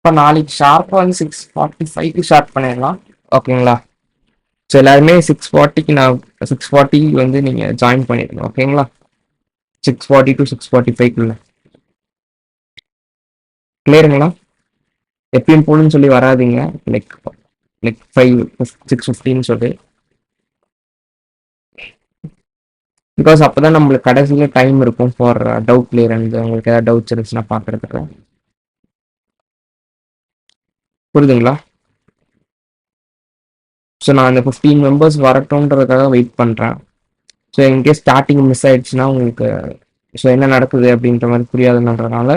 இப்போ நாளைக்கு ஷார்ப்பாக வந்து 6:45க்கு ஸ்டார்ட் பண்ணிடலாம். ஓகேங்களா? ஸோ எல்லாருமே 6:40க்கு நான் 6:40 வந்து நீங்கள் ஜாயின் பண்ணிடுங்க. ஓகேங்களா? 6:40 to 6:45க்குள்ள கிளியருங்களா? எப்பயும் போகணும்னு சொல்லி வராதிங்க. லைக் லைக் 6:15 சொல்லி, பிகாஸ் அப்போதான் நம்மளுக்கு கடைசியில் டைம் இருக்கும் ஃபார் டவுட் கிளியரன்ஸ். உங்களுக்கு ஏதாவது டவுட்ஸ் இருந்துச்சுன்னா பார்க்குறதுக்கு. புரியுதுங்களா? ஸோ நான் அந்த 15 மெம்பர்ஸ் வரட்டும்ன்றதுக்காக வெயிட் பண்ணுறேன். ஸோ இன்கேஸ் ஸ்டார்டிங் மிஸ் ஆயிடுச்சுன்னா உங்களுக்கு ஸோ என்ன நடக்குது அப்படின்ற மாதிரி புரியாதுன்றதுனால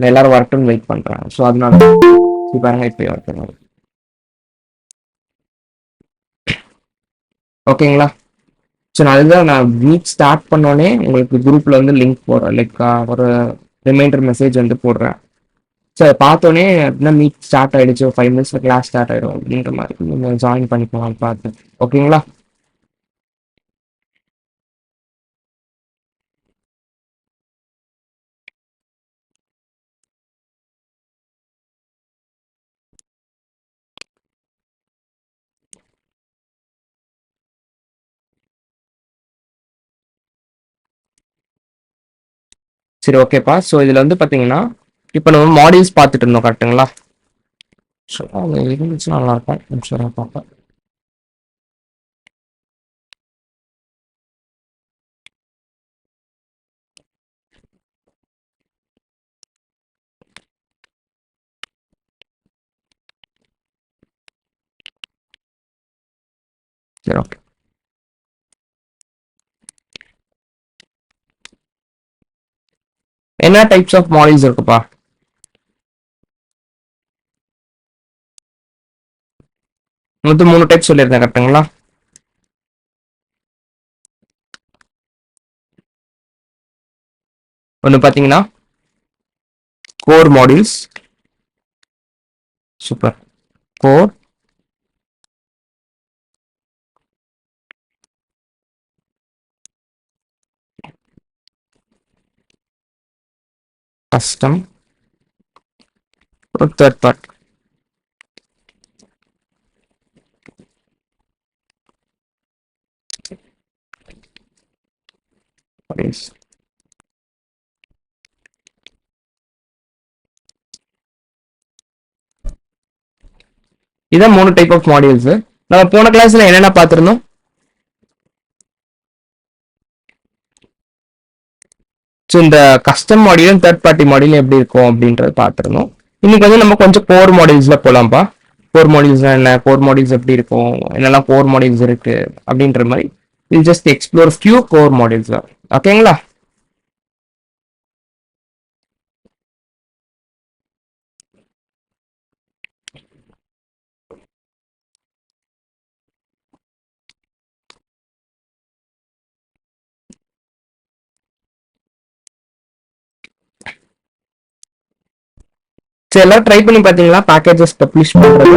நான் எல்லாரும் வரட்டும்னு வெயிட் பண்ணுறேன். ஸோ அதனால பாருங்க இப்போ வரட்டும். ஓகேங்களா? ஸோ நான் அதுதான் நான் மீட் ஸ்டார்ட் பண்ணோடனே உங்களுக்கு குரூப்பில் வந்து லிங்க் போடுறேன். லைக் ஒரு ரிமைண்டர் மெசேஜ் வந்து போடுறேன். ஸோ அதை பார்த்தோன்னே அப்படின்னா மீட் ஸ்டார்ட் ஆகிடுச்சு, 5 மினிட்ஸில் கிளாஸ் ஸ்டார்ட் ஆகிடும் அப்படின்ற மாதிரி நீங்கள் ஜாயின் பண்ணிக்கலாம் பார்த்து. ஓகேங்களா? சரி, ஓகேப்பா. ஸோ இதில் வந்து பார்த்தீங்கன்னா இப்போ நம்ம மாடியூல்ஸ் பார்த்துட்டு இருந்தோம், கரெக்டுங்களா? ஸோ அது இருந்துச்சுன்னா நல்லாயிருக்கும். சரி, பார்ப்பேன். சரி, ஓகே. என்ன டைப்ஸ் ஆஃப் மாடியூல்ஸ் இருக்குப்பா? மொத்தம் 3 டைப் சொல்லியிருந்தேன், கரெக்டுங்களா? ஒன்று பார்த்தீங்கன்னா core modules. Super. Core, custom, ஒரு தேர்ட் பார்ட். இதான் 3 டைப் ஆஃப் மாடியூல்ஸ். நம்ம போன கிளாஸ்ல என்னென்ன பார்த்துருந்தோம்? ஸோ இந்த கஸ்டம் மாடியூலும் தேர்ட் பார்ட்டி மாடியூலும் எப்படி இருக்கும் அப்படின்றத பார்த்துருந்தோம். இன்னைக்கு வந்து நம்ம கொஞ்சம் கோர் மாடியூல்ஸ்ல போலாம்ப்பா. கோர் மாடியூல்ஸ்னா என்ன, கோர் மாடியூல்ஸ் எப்படி இருக்கும், என்னெல்லாம் கோர் மாடியூல்ஸ் இருக்கு அப்படின்ற மாதிரி will just explore few core modules. ஓகேங்களா? சரி, எல்லாம் ட்ரை பண்ணி பார்த்தீங்களா பேக்கேஜஸ் பப்ளிஷ் பண்றது?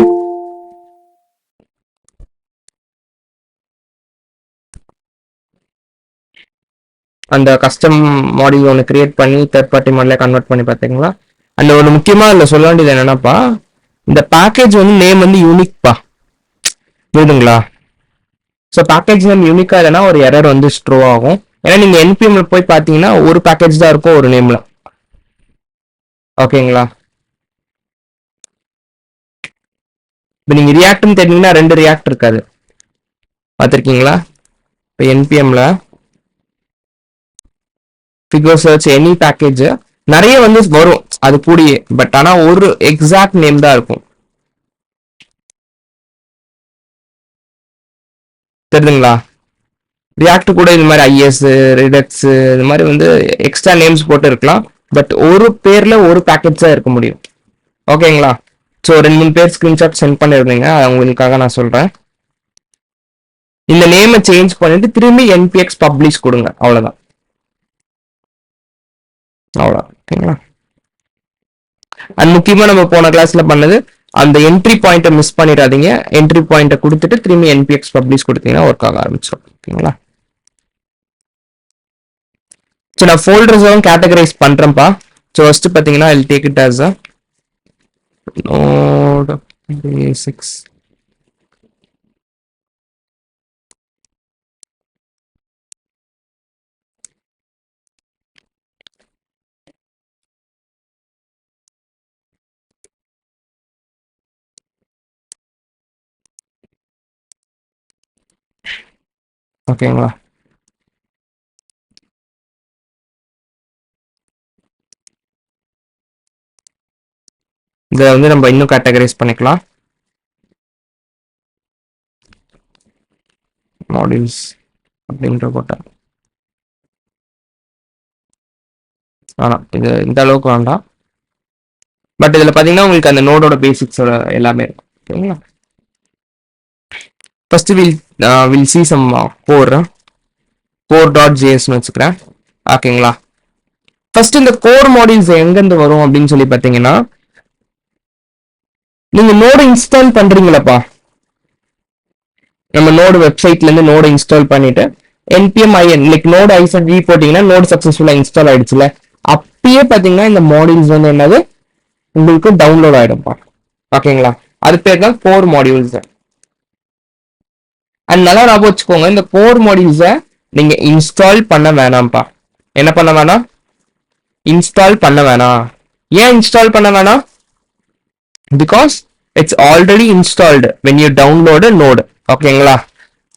அந்த கஸ்டம் மாடியூல் ஒன்று கிரியேட் பண்ணி தேர்ட் பார்ட்டி மாடல கன்வெர்ட் பண்ணி பார்த்தீங்களா? அந்த ஒரு முக்கியமாக அதில் சொல்ல வேண்டியது என்னன்னாப்பா, இந்த பேக்கேஜ் வந்து நேம் வந்து யூனிக்பா. புரியுதுங்களா? ஸோ பேக்கேஜ் நேம் யூனிக்கா இல்லைன்னா ஒரு எரர் வந்து ஸ்ட்ரோ ஆகும். ஏன்னா நீங்க என்பிஎம்ல போய் பார்த்தீங்கன்னா ஒரு பேக்கேஜ் தான் இருக்கும் ஒரு நேம்ல. ஓகேங்களா? இப்போ நீங்க ரியாக்ட்னு தெரிஞ்சீங்கன்னா 2 ரியாக்ட் இருக்காது, பார்த்துருக்கீங்களா? இப்போ என்பிஎம்ல ஃபிகர் சர்ச் எனி பேக்கேஜ் நிறைய வந்து வரும் அது கூடியே, பட் ஆனா ஒரு எக்ஸாக்ட் நேம் தான் இருக்கும். தெரியுதுங்களா? ரியாக்ட் கூட இது மாதிரி ஐஎஸ், ரிடக்ஸ் இது மாதிரி வந்து எக்ஸ்ட்ரா நேம்ஸ் போட்டு இருக்கலாம், பட் ஒரு பேர்ல ஒரு பேக்கேஜ் தான் இருக்க முடியும். ஓகேங்களா? ஸோ 2-3 பேர் ஸ்கிரீன்ஷாட் சென்ட் பண்ணிருந்தீங்க, உங்களுக்காக நான் சொல்றேன். இந்த நேமை சேஞ்ச் பண்ணிட்டு திரும்பி என்பிஎக்ஸ் பப்ளிஷ் கொடுங்க, அவ்வளவுதான். அவ்வளோ. ஓகேங்களா? அண்ட் முக்கியமா நம்ம போன கிளாஸ்ல பண்ணது அந்த என்ட்ரி பாயிண்ட்டை மிஸ் பண்ணிடாதீங்க. என்ட்ரி பாயிண்ட்டை கொடுத்துட்டு திரும்பி என்பிஎக்ஸ் பப்ளிஷ் கொடுத்தீங்கன்னா ஒர்க் ஆக ஆரம்பிச்சிடும். ஓகேங்களா? ஸோ நான் ஃபோல்டர்ஸும் கேட்டகரைஸ் பண்றேன்ப்பா. ஸோ ஃபர்ஸ்ட் பார்த்தீங்கன்னா I take it as node basics. ஓகேங்களா? இதை வந்து நம்ம இன்னும் கேட்டகரைஸ் பண்ணிக்கலாம். மாடியூல்ஸ் அப்படின்ற போட்ட வேணாம், இது இந்த அளவுக்கு வேண்டாம். பட் இதில் பார்த்தீங்கன்னா உங்களுக்கு அந்த நோடோட பேசிக்ஸோட எல்லாமே இருக்கும். ஓகேங்களா? ஃபர்ஸ்ட் வில் சி சம் core.jsன்னு வச்சுக்கிறேன். ஓகேங்களா? ஃபர்ஸ்ட் இந்த கோர் மாடியூல்ஸ் எங்கேருந்து வரும் அப்படின்னு சொல்லி பார்த்தீங்கன்னா, நீங்க நோடு இன்ஸ்டால் பண்றீங்களப்பா, நம்ம நோடு வெப்சைட்ல இருந்து நோடு இன்ஸ்டால் பண்ணிட்டு npm in லைக் நோடு ஐசன் ரீ போட்டீங்கன்னா நோடு சக்சஸ்ஃபுல்லா இன்ஸ்டால் ஆயிடுச்சுல, அப்பயே பாத்தீங்கன்னா இந்த மாடியூல்ஸ் வந்து என்னது உங்களுக்கு டவுன்லோட் ஆயிடும்பா. ஓகேங்களா? அது பேர் தான் கோர் மாடியூல்ஸ். அண்ட் நல்லா ஞாபகம் வச்சுக்கோங்க, இந்த கோர் மாடியூல்ஸை நீங்க இன்ஸ்டால் பண்ண வேணாம்ப்பா. என்ன பண்ண வேணாம்? இன்ஸ்டால் பண்ண வேணாம். ஏன் இன்ஸ்டால் பண்ண வேணாம்? Because it's already installed when you download a node. ஓகேங்களா?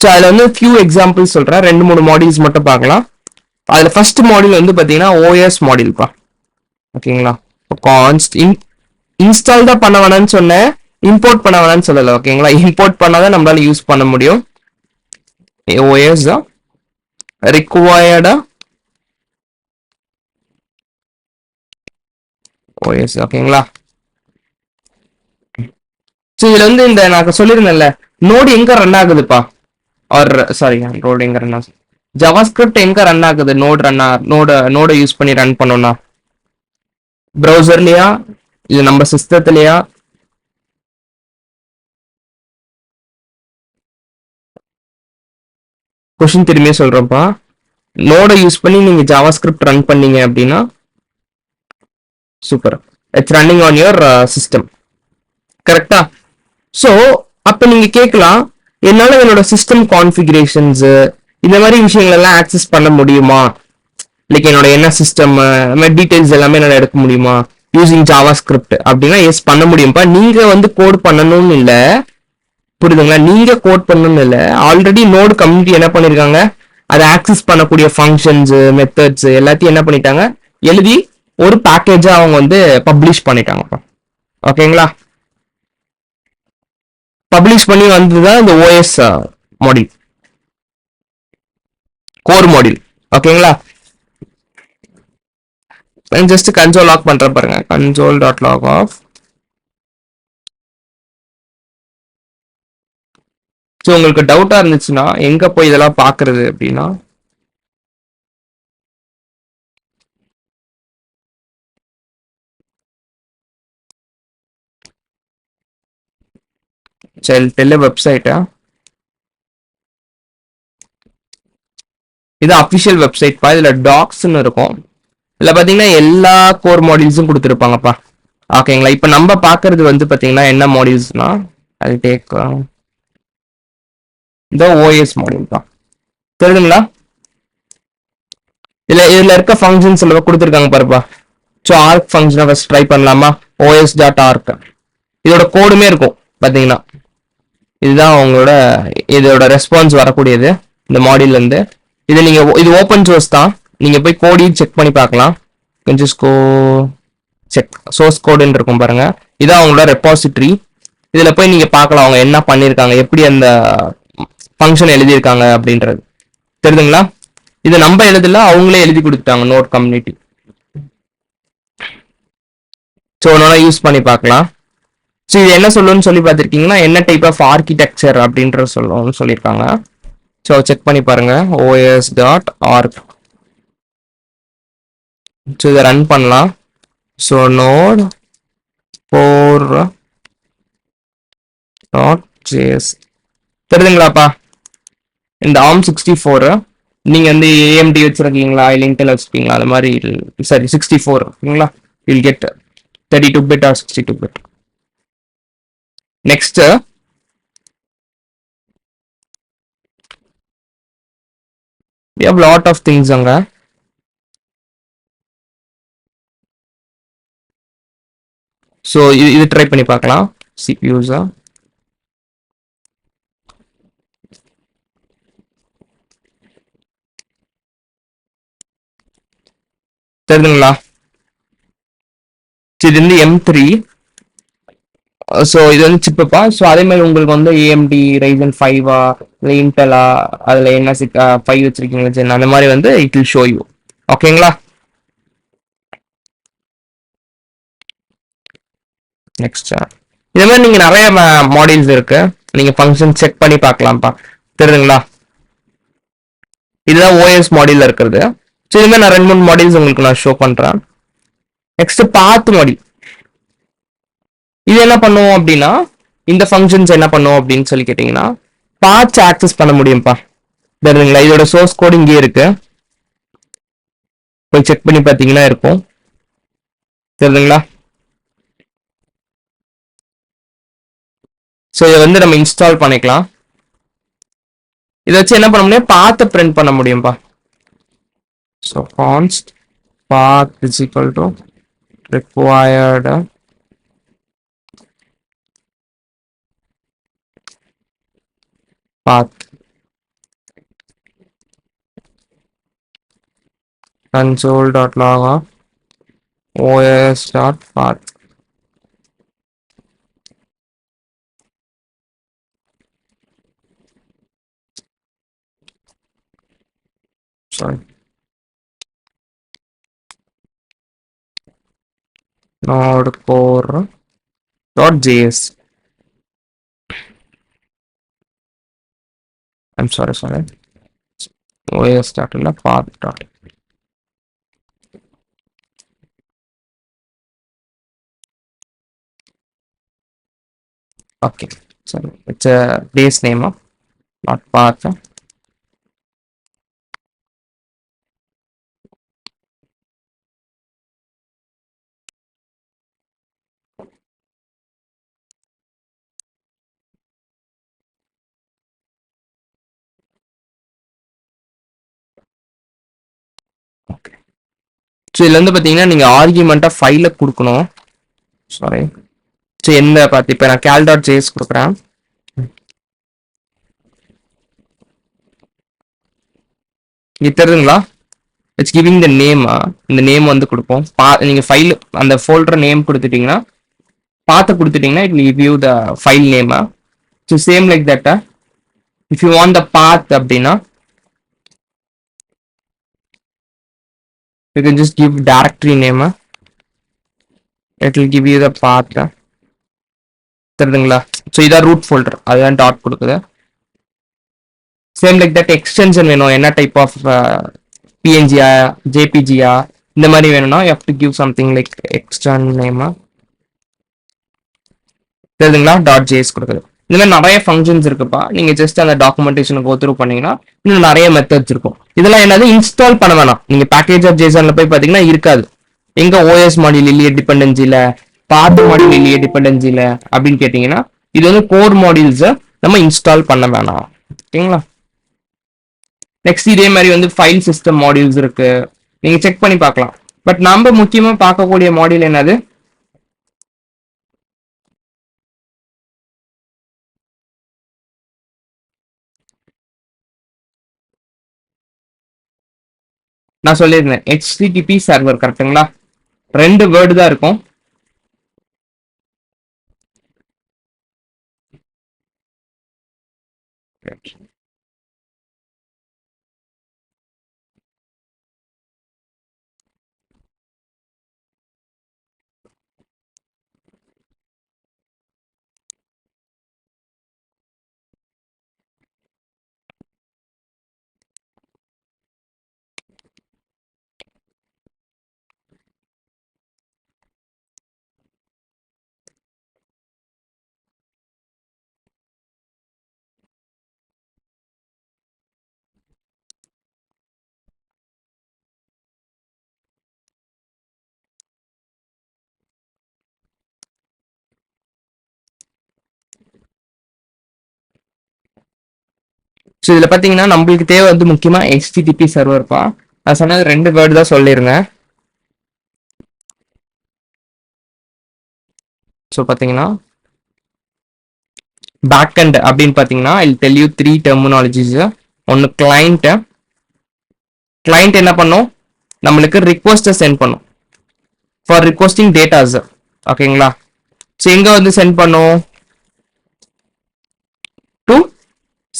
ஸோ அதில் வந்து ஃபியூ எக்ஸாம்பிள்ஸ் சொல்கிறேன், 2-3 மாடியூல்ஸ் மட்டும் பார்க்கலாம். அதில் ஃபர்ஸ்ட் மாடியூல் வந்து பார்த்தீங்கன்னா ஓஎஸ் மாடியூல்ப்பா. ஓகேங்களா? இன்ஸ்டால் தான் பண்ண வேணாம்னு சொன்னேன், இம்போர்ட் பண்ண வேணாம்னு சொல்லலை. ஓகேங்களா? இம்போர்ட் பண்ணாதான் நம்மளால யூஸ் பண்ண முடியும். ஓஎஸ் தான் ரிக்வயர்டா ஓஎஸ். ஓகேங்களா? ஸோ இதுல வந்து இந்த நான் சொல்லியிருந்தேன்ல, நோடு எங்க ரன் ஆகுதுப்பா, ஆர் சாரி நோடு எங்க ரன் ஆகுது, ஜாவாஸ்கிரிப்ட் எங்க ரன் ஆகுது, நோட யூஸ் பண்ணி ரன் பண்ணோம்னா ப்ரௌசர்லயா இல்ல நம்ம சிஸ்டத்துலயா? கொஸ்டின் திரும்பியே சொல்றப்பா, நோட யூஸ் பண்ணி நீங்க ஜாவாஸ்கிரிப்ட் ரன் பண்ணீங்க அப்படின்னா super, it's running on your system. கரெக்டா? ஸோ அப்ப நீங்க கேட்கலாம், என்னால என்னோட சிஸ்டம் கான்ஃபிகரேஷன்ஸ் இந்த மாதிரி விஷயங்கள் எல்லாம் ஆக்சஸ் பண்ண முடியுமா, லைக் என்னோட என்ன சிஸ்டம் டீடைல்ஸ் எல்லாமே என்னால எடுக்க முடியுமா யூசிங் ஜாவாஸ்கிரிப்ட் அப்படின்னா? எஸ், பண்ண முடியும்ப்பா. நீங்க வந்து கோட் பண்ணணும்னு இல்லை, புரியுதுங்களா? நீங்க கோட் பண்ணணும்னு இல்லை, ஆல்ரெடி நோடு கம்யூனிட்டி என்ன பண்ணிருக்காங்க, அதை ஆக்சஸ் பண்ணக்கூடிய ஃபங்க்ஷன்ஸ் மெத்தட்ஸ் எல்லாத்தையும் என்ன பண்ணிட்டாங்க, எழுதி ஒரு பேக்கேஜா அவங்க வந்து பப்ளிஷ் பண்ணிட்டாங்கப்பா. ஓகேங்களா? பப்ளிஷ் பண்ணி வந்ததுதான் இந்த ஓஎஸ் மாடியூல், கோர் மாடியூல். ஓகேங்களா? ஜஸ்ட் கன்சோல் லாக் பண்றேன் பாருங்க, console.log ஆஃப். ஸோ உங்களுக்கு டவுட்டா இருந்துச்சுன்னா எங்க போய் இதெல்லாம் பாக்குறது அப்படின்னா, டெல்ல வெப்சைட்டா, இது அபிஷியல் வெப்சைட் பா. இதுல டாக்ஸ்ன்னு இருக்கும், இதுல பாத்தீங்கன்னா எல்லா கோர் மாடியூல்ஸும் கொடுத்துருப்பாங்கப்பா. ஓகேங்களா? இப்ப நம்ம பாக்குறது வந்து பாத்தீங்கன்னா என்ன மாடியூல்ஸ்னா, அது டேக் இந்த ஓஎஸ் மாடியூல் தான். தெரியுதுங்களா? இதுல இருக்க ஃபங்க்ஷன்ஸ் எல்லாம் கொடுத்துருக்காங்க பாருப்பா. ஸோ ஆர்க் ஃபங்க்ஷனை ஃபர்ஸ்ட் ட்ரை பண்ணலாமா? os.arc இதோட கோடுமே இருக்கும் பாத்தீங்கன்னா. இதுதான் உங்களோட இதோட ரெஸ்பான்ஸ் வரக்கூடியது இந்த மாடியூல்ல இருந்து. இது ஓப்பன் சோர்ஸ் தான், நீங்க போய் கோடையும் செக் பண்ணி பார்க்கலாம். கொஞ்சம் செக் சோர்ஸ் கோடுன்னு இருக்கும் பாருங்க, இதான் அவங்களோட ரெபாசிட்டரி. இதுல போய் நீங்க பார்க்கலாம் அவங்க என்ன பண்ணிருக்காங்க, எப்படி அந்த ஃபங்க்ஷன் எழுதியிருக்காங்க அப்படின்றது. தெரியுதுங்களா? இது நம்ம எழுதல, அவங்களே எழுதி கொடுத்துட்டாங்க நோட் கம்யூனிட்டி. ஸோ ஒன்னொன்னா யூஸ் பண்ணி பார்க்கலாம். ஸோ இது என்ன சொல்லுன்னு சொல்லி பார்த்துருக்கீங்கன்னா, என்ன டைப் ஆஃப் ஆர்கிடெக்சர் அப்படின்ற சொல்லுன்னு சொல்லியிருக்காங்க. ஸோ செக் பண்ணி பாருங்க, os.arc. ஸோ இதை ரன் பண்ணலாம். ஸோ நோட் core.js தெரியுதுங்களாப்பா? இந்த ARM64 நீங்க வந்து AMD வச்சிருக்கீங்களா இல்லை இன்டெல் வச்சிருக்கீங்களா, அது மாதிரி சாரி 64 ஓகேங்களா, will get 32 bit or 62 bit. Next we have lot of things அங்க. ஸோ இது ட்ரை பண்ணி பார்க்கலாம். சிபியூஸா தெரியுதுங்களா? இது வந்து M3. ஸோ இது வந்து சிப்புப்பா. ஸோ அதே மாதிரி உங்களுக்கு வந்து ஏஎம்டி ரைசன் 5ஆ இல்லை இன்டெலா அதில் என்ன 5 வச்சிருக்கீங்க ஜென் அந்த மாதிரி வந்து இட் வில் ஷோ யூ. ஓகேங்களா? நெக்ஸ்ட் இதே மாதிரி நீங்கள் நிறைய மாடியூல்ஸ் இருக்கு. நீங்கள் ஃபங்க்ஷன் செக் பண்ணி பார்க்கலாம்ப்பா. தெரியுதுங்களா? இதுதான் ஓஎஸ் மாடியூல்ல இருக்கிறது. ஸோ இதுமாதிரி நான் 2 3 மாடியூல்ஸ் உங்களுக்கு நான் ஷோ பண்ணுறேன். நெக்ஸ்ட் பாத் மாடியூல். இது என்ன பண்ணுவோம் அப்படின்னா இந்த ஃபங்க்ஷன்ஸ் என்ன பண்ணுவோம் அப்படின்னு சொல்லி கேட்டிங்கன்னா பாத்ஸ் ஆக்சஸ் பண்ண முடியும்ப்பா. தெரியுதுங்களா? இதோட சோர்ஸ் கோட் இங்கே இருக்கு. போய் செக் பண்ணி பார்த்தீங்கன்னா இருக்கும். தெரியுதுங்களா? ஸோ இதை வந்து நம்ம இன்ஸ்டால் பண்ணிக்கலாம். இதை வச்சு என்ன பண்ண முடியும்? பாத்தை பிரிண்ட் பண்ண முடியும்ப்பா. So const path is equal to required path console.log of os.path. Sorry. Node core dot js. I'm sorry. os dot path dot. Okay. So it's a base name of not path. Okay. So இதுல வந்து பார்த்தீங்கன்னா நீங்க ஆர்கியூமெண்ட்டா ஃபைல கொடுக்கணும். Sorry. So எந்த பார்த்து இப்போ நான் cal டாட் ஜேஎஸ் கொடுக்குறேன். இங்க தெரியுதுங்களா? It's giving the name. இந்த நேம் வந்து கொடுப்போம். நீங்க ஃபைல் அந்த ஃபோல்டர் நேம் கொடுத்துட்டீங்கன்னா பாத்தை கொடுத்துட்டீங்கன்னா it will give you the file name. So same like that if you want the path அப்படின்னா you can just give directory name. It will give you the path. தெரியுதுங்களா? So இதான் root folder. அதுதான் dot கொடுக்குது. Same like that extension வேணும். என்ன type of பிஎன்ஜியா ஜேபிஜியா இந்த மாதிரி வேணும்னா you have to give something like extern name. தெரியுதுங்களா? டாட் ஜேஎஸ் கொடுக்குது. இந்த மாதிரி நிறைய ஃபங்க்ஷன்ஸ் இருக்குப்பா. நீங்க ஜஸ்ட் அந்த டாக்குமெண்டேஷனை கோ த்ரூ பண்ணீங்கன்னா இன்னும் நிறைய மெத்தட்ஸ் இருக்கும். இதெல்லாம் என்னது இன்ஸ்டால் பண்ண வேணாம். நீங்க பேக்கேஜ் ஆஃப் ஜேசன்ல போய் பாத்தீங்கன்னா இருக்காது. எங்க ஓஎஸ் மாடியூல் இல்லையே டிபெண்டன்சில, பாத் மாடியூல் இல்லையே டிபெண்டன்சில அப்படின்னு கேட்டீங்கன்னா இது வந்து கோர் மாடியூல்ஸை நம்ம இன்ஸ்டால் பண்ண வேணாம். ஓகேங்களா? நெக்ஸ்ட் இதே மாதிரி வந்து ஃபைல் சிஸ்டம் மாடியூல்ஸ் இருக்கு. நீங்க செக் பண்ணி பார்க்கலாம். பட் நம்ம முக்கியமா பார்க்கக்கூடிய மாடியூல் என்னது? நான் சொல்லியிருந்தேன் HTTP சர்வர். கரெக்டுங்களா? 2 வேர்டு தான் இருக்கும். ஸோ இதில் பார்த்தீங்கன்னா நம்மளுக்கு தேவை வந்து முக்கியமாக HTTP சர்வர்ப்பா. நான் சொன்னது 2 வேர்டு தான் சொல்லிருங்க. ஸோ பார்த்தீங்கன்னா பேக்எண்ட் அப்படின்னு பார்த்தீங்கன்னா இல் டெல் யூ 3 டெர்மினாலஜிஸ். ஒன்று கிளைண்ட் என்ன பண்ணும், நம்மளுக்கு ரிக்வஸ்ட்டை சென்ட் பண்ணும் ஃபார் ரிக்வஸ்டிங் டேட்டாஸ். ஓகேங்களா? ஸோ எங்கே வந்து சென்ட் பண்ணும், டு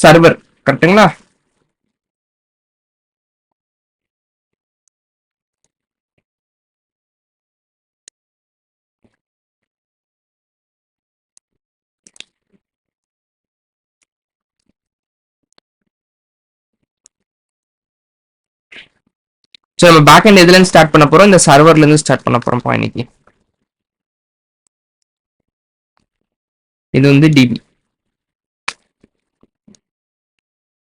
சர்வர். கரெக்டுங்களா? ஸோ நம்ம பேக் எண்ட் எதுலேருந்து ஸ்டார்ட் பண்ண போகிறோம், இந்த சர்வர்லேருந்து ஸ்டார்ட் பண்ண போகிறோம் இன்னைக்கு. இது வந்து டிபி.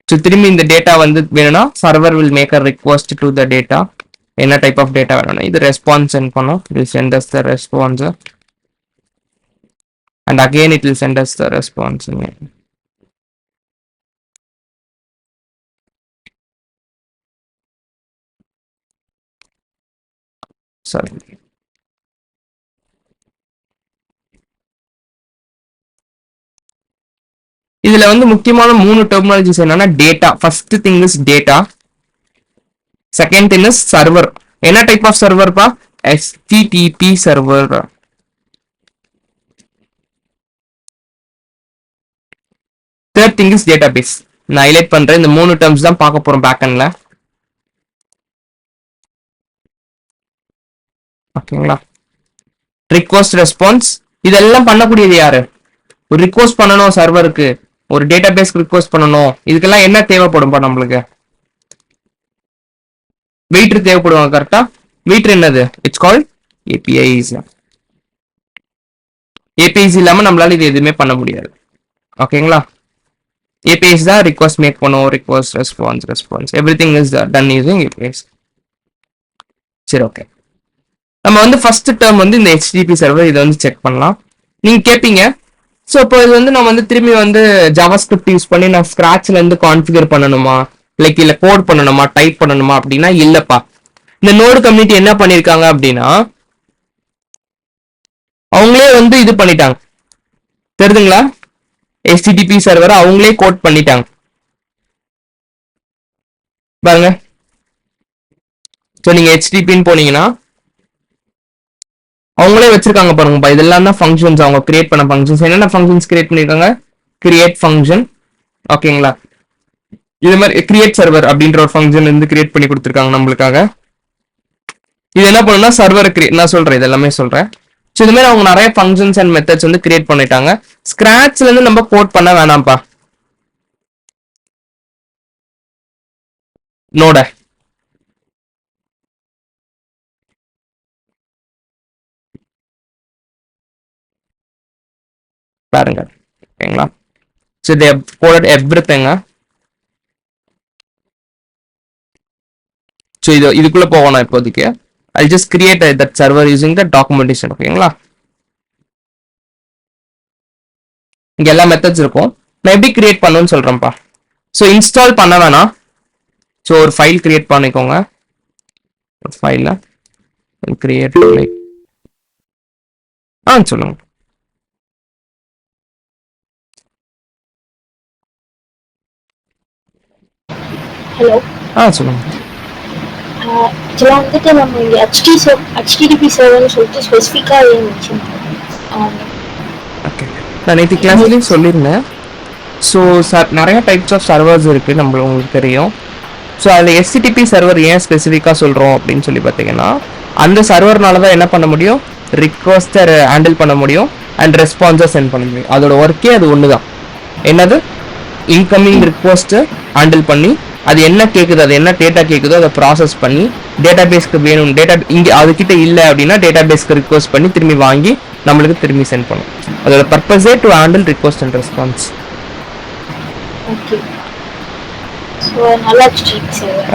ஸோ திரும்பி இந்த டேட்டா வந்து வேணும்னா server will make a request to the data. என்ன டைப் ஆஃப் டேட்டா வேணும்னா இது ரெஸ்பான்ஸ் சென்ட் பண்ணும். It will send as the response and again it will send as the response. Sorry, இதுல வந்து முக்கியமான 3 டெர்மினாலஜிஸ் என்னன்னா data. First thing is data, second thing is server. என்ன type of சர்வர்ப்பா, HTTP server. Third thing is database. நான் highlight பண்றேன், இந்த 3 terms தான் பார்க்க போறோம் பேக்எண்ட்ல. ஓகேங்களா? ரிக்வஸ்ட், ரெஸ்பான்ஸ் இதெல்லாம் பண்ணக்கூடியது யாரு, ஒரு ரிக்வஸ்ட் பண்ணணும் சர்வருக்கு, ஒரு டேட்டாபேஸ்க்கு ரிக்வஸ்ட் பண்ணணும். இதுக்கெல்லாம் என்ன தேவைப்படும்பா, நம்மளுக்கு வெயிட்டர் தேவைப்படுவாங்க. கரெக்டா? வெயிட்டர் என்னது, இட்ஸ் கால்ட் APIs. APIs இல்லாம நம்மளால இது எதுவுமே பண்ண முடியாது. ஓகேங்களா? APIs தான் ரிக்வஸ்ட் மேக் பண்ணுவோம், request, response everything is done using APIs. சரி, ஓகே. நம்ம வந்து ஃபர்ஸ்ட் டேர்ம் வந்து இந்த HTTP சர்வர் இதை வந்து செக் பண்ணலாம். நீங்க கேட்பீங்க, ஸோ இப்போ இது வந்து நான் வந்து திரும்பி வந்து ஜாவாஸ்கிரிப்ட் யூஸ் பண்ணி நான் ஸ்கிராச்ல இருந்து கான்ஃபிகர் பண்ணணுமா, லைக் இல்ல கோட் பண்ணணுமா, டைப் பண்ணணுமா அப்படின்னா இல்லப்பா. இந்த நோடு கம்யூனிட்டி என்ன பண்ணிருக்காங்க அப்படின்னா அவங்களே வந்து இது பண்ணிட்டாங்க. தெரியுதுங்களா? HTTP சர்வரை அவங்களே கோட் பண்ணிட்டாங்க பாருங்க. ஸோ நீங்க HTTPன்னு போனீங்கன்னா அவங்களே வச்சிருக்காங்க பாருங்கப்பா. இதெல்லாம் தான் ஃபங்க்ஷன்ஸ், அவங்க கிரியேட் பண்ண ஃபங்க்ஷன்ஸ். என்னென்ன ஃபங்க்ஷன்ஸ் கிரியேட் பண்ணிருக்காங்க, கிரியேட் ஃபங்க்ஷன். ஓகேங்களா? இது மாதிரி கிரியேட் சர்வர் அப்படின்ற ஒரு ஃபங்க்ஷன் வந்து கிரியேட் பண்ணி கொடுத்துருக்காங்க நம்மளுக்காக. இது என்ன பண்ணுன்னா சர்வர் கிரியேட், நான் சொல்றேன் இது எல்லாமே சொல்றேன். ஸோ இது மாதிரி அவங்க நிறைய ஃபங்க்ஷன்ஸ் அண்ட் மெத்தட்ஸ் வந்து கிரியேட் பண்ணிட்டாங்க. ஸ்கிராச்ல இருந்து நம்ம கோட் பண்ண வேணாம்ப்பா. நோட பாருங்க. ஓகேங்களா? So they have coded everything. So இதுக்குள்ள போகணும் இப்போதைக்கு. I'll just create that server using the documentation. ஓகேங்களா? இங்க எல்லா மெத்தட்ஸ் இருக்கும். நான் எப்படி கிரியேட் பண்ணுன்னு சொல்றேன்ப்பா. ஸோ இன்ஸ்டால் பண்ண வேணாம். ஸோ ஒரு ஃபைல் கிரியேட் பண்ணிக்கோங்க. ஒரு ஃபைல்ல கிரியேட் பண்ணி சொல்லுங்க. ஹலோ. சொல்லுங்க. இதெல்லாம் வந்துட்டு நம்ம இங்கே HTTP சர்வர்னு சொல்லிட்டு ஸ்பெசிஃபிக்காக இருந்துச்சு. ஓகே, நான் நேற்று கிளாஸ்லேயும் சொல்லியிருந்தேன். ஸோ நிறைய டைப்ஸ் ஆஃப் சர்வர்ஸ் இருக்குது நம்மளுக்கு, உங்களுக்கு தெரியும். ஸோ அதில் HTTP சர்வர் ஏன் ஸ்பெசிஃபிக்காக சொல்கிறோம் அப்படின்னு சொல்லி பார்த்தீங்கன்னா அந்த சர்வர்னால தான் என்ன பண்ண முடியும், ரிக்வஸ்ட்டை ஹேண்டில் பண்ண முடியும் அண்ட் ரெஸ்பான்ஸை சென்ட் பண்ண முடியும். அதோட ஒர்க்கே அது ஒன்று தான். என்னது, இன்கமிங் ரிக்வஸ்ட்டை ஹேண்டில் பண்ணி அது என்ன கேட்குது, அது என்ன டேட்டா கேட்குதோ அதை ப்ராசஸ் பண்ணி டேட்டா பேஸ்க்கு வேணும், டேட்டா இங்கே அதுக்கிட்ட இல்லை அப்படின்னா டேட்டா பேஸ்க்கு ரிக்வஸ்ட் பண்ணி திரும்பி வாங்கி நம்மளுக்கு திரும்பி சென்ட் பண்ணும். அதோட பர்பஸே to handle request and response.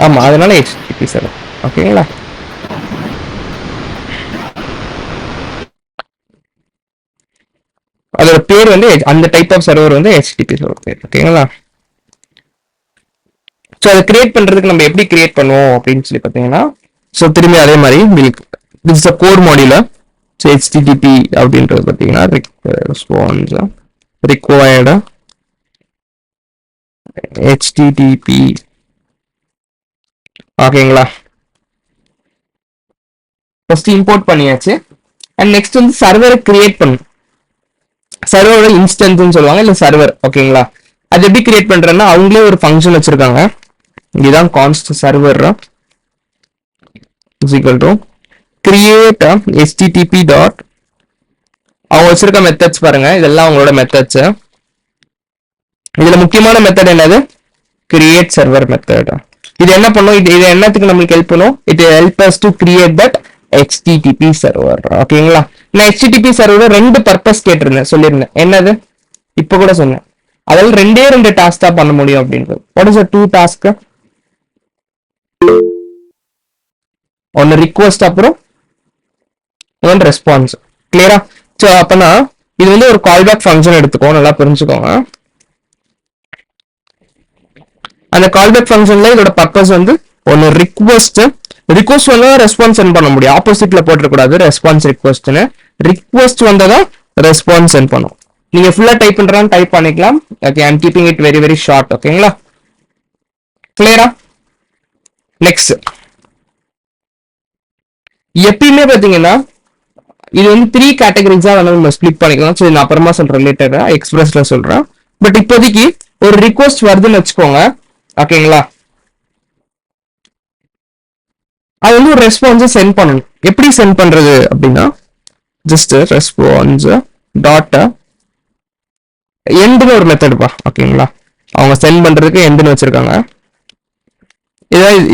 ஆமாம், அதனால HTTP சர்வர். ஓகேங்களா? அதோட பேர் வந்து அந்த டைப் ஆஃப் சர்வர் வந்து HTTP சர்வர் பேர். ஓகேங்களா? ஸோ அதை கிரியேட் பண்றதுக்கு நம்ம எப்படி கிரியேட் பண்ணுவோம் அப்படின்னு சொல்லி பார்த்தீங்கன்னா, ஸோ திரும்பி அதே மாதிரி this is a core modular. So HTTP அப்படின்றது பார்த்தீங்கன்னா ரெஸ்பான்ஸ் ரிக்வயர்டு HTTP. ஓகேங்களா, ஃபர்ஸ்ட் இம்போர்ட் பண்ணியாச்சு. அண்ட் நெக்ஸ்ட் வந்து சர்வரை கிரியேட் பண்ணும். சர்வரோட இன்ஸ்டன்ஸ் சொல்லுவாங்க, இல்ல சர்வர். ஓகேங்களா, அது எப்படி கிரியேட் பண்றேன்னா அவங்களே ஒரு ஃபங்க்ஷன் வச்சிருக்காங்க. இதுதான் const server is equal to create HTTP dot. அவங்க வச்சிருக்க மெத்தட்ஸ் பாருங்க, இதெல்லாம் அவங்களோட மெத்தட்ஸ். இதுல முக்கியமான மெத்தட் என்னது? Create server method. இது என்ன பண்ணும்? இது என்னத்துக்கு நம்மளுக்கு ஹெல்ப் பண்ணும்? It help us to create that HTTP server. ஓகேங்களா, நான் HTTP சர்வர் ரெண்டு பர்பஸ் கேட்டிருந்தேன், சொல்லியிருந்தேன். என்னது? இப்ப கூட சொன்னேன். அதாவது ரெண்டு டாஸ்க் தான் பண்ண முடியும் அப்படின்றது. What is two task? ஒன்னு ரிக்வெஸ்ட், அப்புறம் ஒன் ரெஸ்பான்ஸ். கிளியரா? ஸோ அப்பனா இது வந்து ஒரு கால்பேக் ஃபங்க்ஷன் எடுத்துக்கோ, நல்லா புரிஞ்சுக்கோங்க. அந்த கால்பேக் ஃபங்க்ஷன்ல இதோட பர்பஸ் வந்து ஒன்னு ரிக்வெஸ்ட் வந்து ரெஸ்பான்ஸ் சென்ட் பண்ண முடியும். ஆப்போசிட்ல போட்டுறக்கூடாது ரெஸ்பான்ஸ் ரிக்வெஸ்ட்னு. ரிக்வெஸ்ட் வந்ததான் ரெஸ்பான்ஸ் சென்ட் பண்ணும். நீங்க ஃபுல்லா டைப் பண்றான்னு டைப் பண்ணிக்கலாம். Okay, I'm keeping it very very short. ஓகேங்களா, கிளியரா? நெக்ஸ்ட், எப்பயுமே பாத்தீங்கன்னா இது வந்து 3 கேட்டகரிஸா வந்து நம்ம ஸ்பிளிட் பண்ணிக்கலாம். ஸோ நான் அப்புறமா சொல்றேன், ரிலேட்டடா எக்ஸ்பிரஸ்ல சொல்றேன். பட் இப்போதைக்கு ஒரு ரிக்வெஸ்ட் வருதுன்னு வச்சுக்கோங்க. ஓகேங்களா, அது வந்து ஒரு ரெஸ்பான்ஸை சென்ட் பண்ணணும். எப்படி சென்ட் பண்றது அப்படின்னா, ஜஸ்ட் ரெஸ்பான்ஸ் டாட் எண்ட்னு ஒரு மெத்தட்பா. ஓகேங்களா, அவங்க சென்ட் பண்றதுக்கு எண்ட்னு வச்சிருக்காங்க.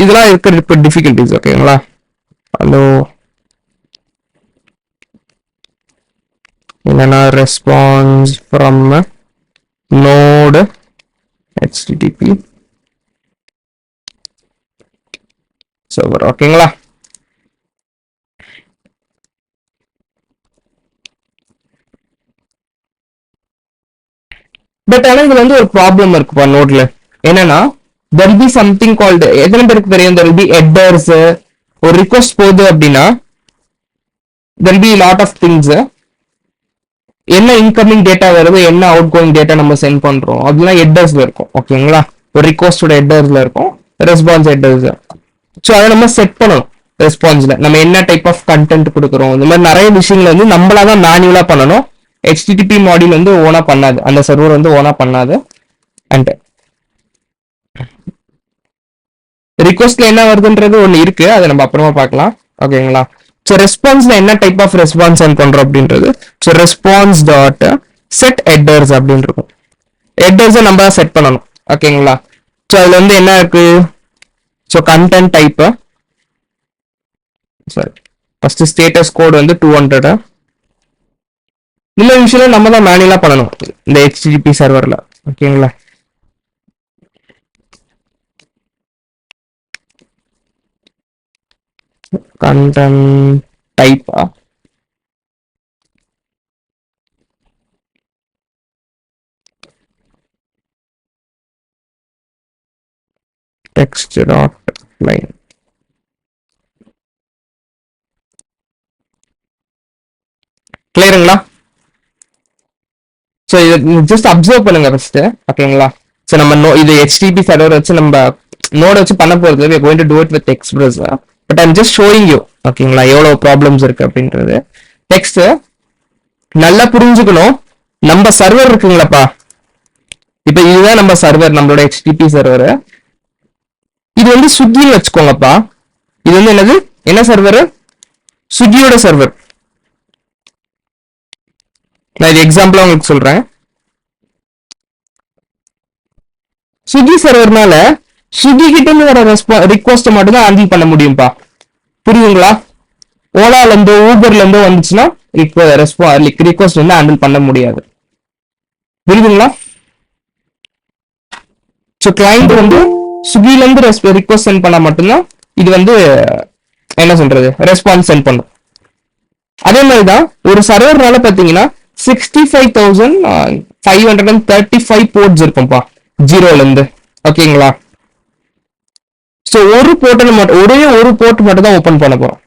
இதெல்லாம் இருக்கிற இப்போ டிஃபிகல்டிஸ். ஓகேங்களா, ஹலோ என்னன்னா response from node HTTP server. ஓகேங்களா, பட் ஆனா இதுல வந்து ஒரு ப்ராப்ளம் இருக்குப்பா நோட்ல. என்னன்னா there will be something called, எத்தனை பேருக்கு தெரியும், there will be headers. ஒரு ரிக்வெஸ்ட் போகுது அப்படின்னா there will be lot of things. என்ன இன்கமிங் டேட்டா வருது, என்ன அவுட் கோயிங் டேட்டா நம்ம சென்ட் பண்றோம், அதெல்லாம் ஹெட்டர்ஸ்ல இருக்கும். ஓகேங்களா, ஒரு ரிக்வெஸ்டோட ஹெட்டர்ஸ்ல இருக்கும், ரெஸ்பான்ஸ் ஹெட்டர்ஸ். ஸோ அதை நம்ம செட் பண்ணணும். ரெஸ்பான்ஸ்ல நம்ம என்ன டைப் ஆஃப் கண்டென்ட் கொடுக்குறோம், இந்த மாதிரி நிறைய விஷயங்கள் வந்து நம்மளாதான் மேனுவலா பண்ணணும். HTTP மாடியூல் வந்து ஓனா பண்ணாது, அந்த சர்வர் வந்து ஓனா பண்ணாது. அண்ட் ரிக்வெஸ்ட்ல என்ன வருதுன்றது ஒன்று இருக்கு, அதை நம்ம அப்புறமா பார்க்கலாம். ஓகேங்களா, ஸோ ரெஸ்பான்ஸ்ல என்ன டைப் ஆஃப் ரெஸ்பான்ஸ் சென்ட் பண்றோம் அப்படின்றது. So response dot set headers அப்படின்னு இருக்கும். ஹெட்டர்ஸை நம்ம தான் செட் பண்ணணும். ஓகேங்களா, ஸோ அதுல வந்து என்ன இருக்கு? So content type, sorry first status code வந்து 200. இந்த விஷயம் நம்ம தான் மேனுவலா பண்ணணும் இந்த HTTP சர்வர்ல. ஓகேங்களா, கண்டென்ட் டைப்பா டெக்ஸ்ட் டாட் லைன். கிளியருங்களா? ஸோ இதை ஜஸ்ட் அப்சர்வ் பண்ணுங்க ஃபர்ஸ்ட். ஓகேங்களா, ஸோ நம்ம இது HTTP சர்வர் வச்சு நம்ம நோட வச்சு பண்ண போறது. we are going to do it with Express. But I'm just showing you. ஓகேங்களா, எவ்வளவு ப்ராப்ளம்ஸ் இருக்கு அப்படின்றது. நெக்ஸ்ட், நல்லா புரிஞ்சுக்கணும். நம்ம சர்வர் இருக்குங்களாப்பா, இப்ப இதுதான் நம்ம சர்வர், நம்மளோட HTTP சர்வர். இது வந்து ஸ்விக்கின்னு வச்சுக்கோங்கப்பா. இது வந்து என்னது, என்ன சர்வர்? ஸ்விக்கியோட சர்வர். நான் இது எக்ஸாம்பிளா உங்களுக்கு சொல்றேன். ஸ்விக்கி சர்வர்னால ஸ்விக்கி கிட்ட இருந்து வர ரிக்வெஸ்ட் மட்டும் தான் ஹேண்டில் பண்ண முடியும்பா. புரியுங்களா? ஓலால இருந்தோ ஊபர்ல இருந்தோ வந்துச்சுன்னா ரிக்வெஸ்ட் வந்து ஹேண்டில் பண்ண முடியாது. புரியுதுங்களா? ஸோ கிளைண்ட் வந்து ஸ்விக்கில இருந்து ரிக்வெஸ்ட் சென்ட் பண்ணா மட்டும்தான் இது வந்து என்ன சொல்றது, ரெஸ்பான்ஸ் சென்ட் பண்ணும். அதே மாதிரிதான் ஒரு சர்வர்னால பாத்தீங்கன்னா 65,535 போர்ட்ஸ் இருக்கும்பா, ஜீரோல இருந்து. ஓகேங்களா, ஸோ ஒரு போர்ட்டை மட்டும் ஒரே ஒரு போர்ட் மட்டும் தான் ஓப்பன் பண்ண போறோம்.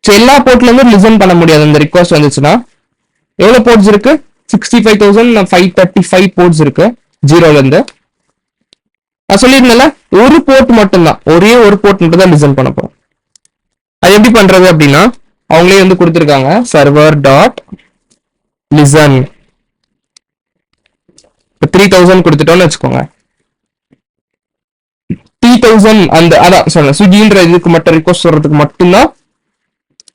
ஸோ எல்லா போர்ட்ல இருந்து லிசன் பண்ண முடியாது. அந்த ரிக்வஸ்ட் வந்துச்சுன்னா எவ்வளவு போர்ட்ஸ் இருக்கு? 65,535 போர்ட்ஸ் இருக்கு ஜீரோல இருந்து. நான் சொல்லியிருந்தேன்ல ஒரு போர்ட் மட்டும்தான், ஒரே ஒரு போர்ட் மட்டும் தான் லிசன் பண்ண போறோம். அது எப்படி பண்றது அப்படின்னா அவங்களே வந்து கொடுத்துருக்காங்க சர்வர் டாட் லிசன். 3000 கொடுத்துட்டோம்னு வச்சுக்கோங்க. 3000 அந்த அதான் சொல்றேன் ஸ்விக்கின்ற இதுக்கு மட்டும் ரிக்வஸ்ட் வர்றதுக்கு மட்டும்தான்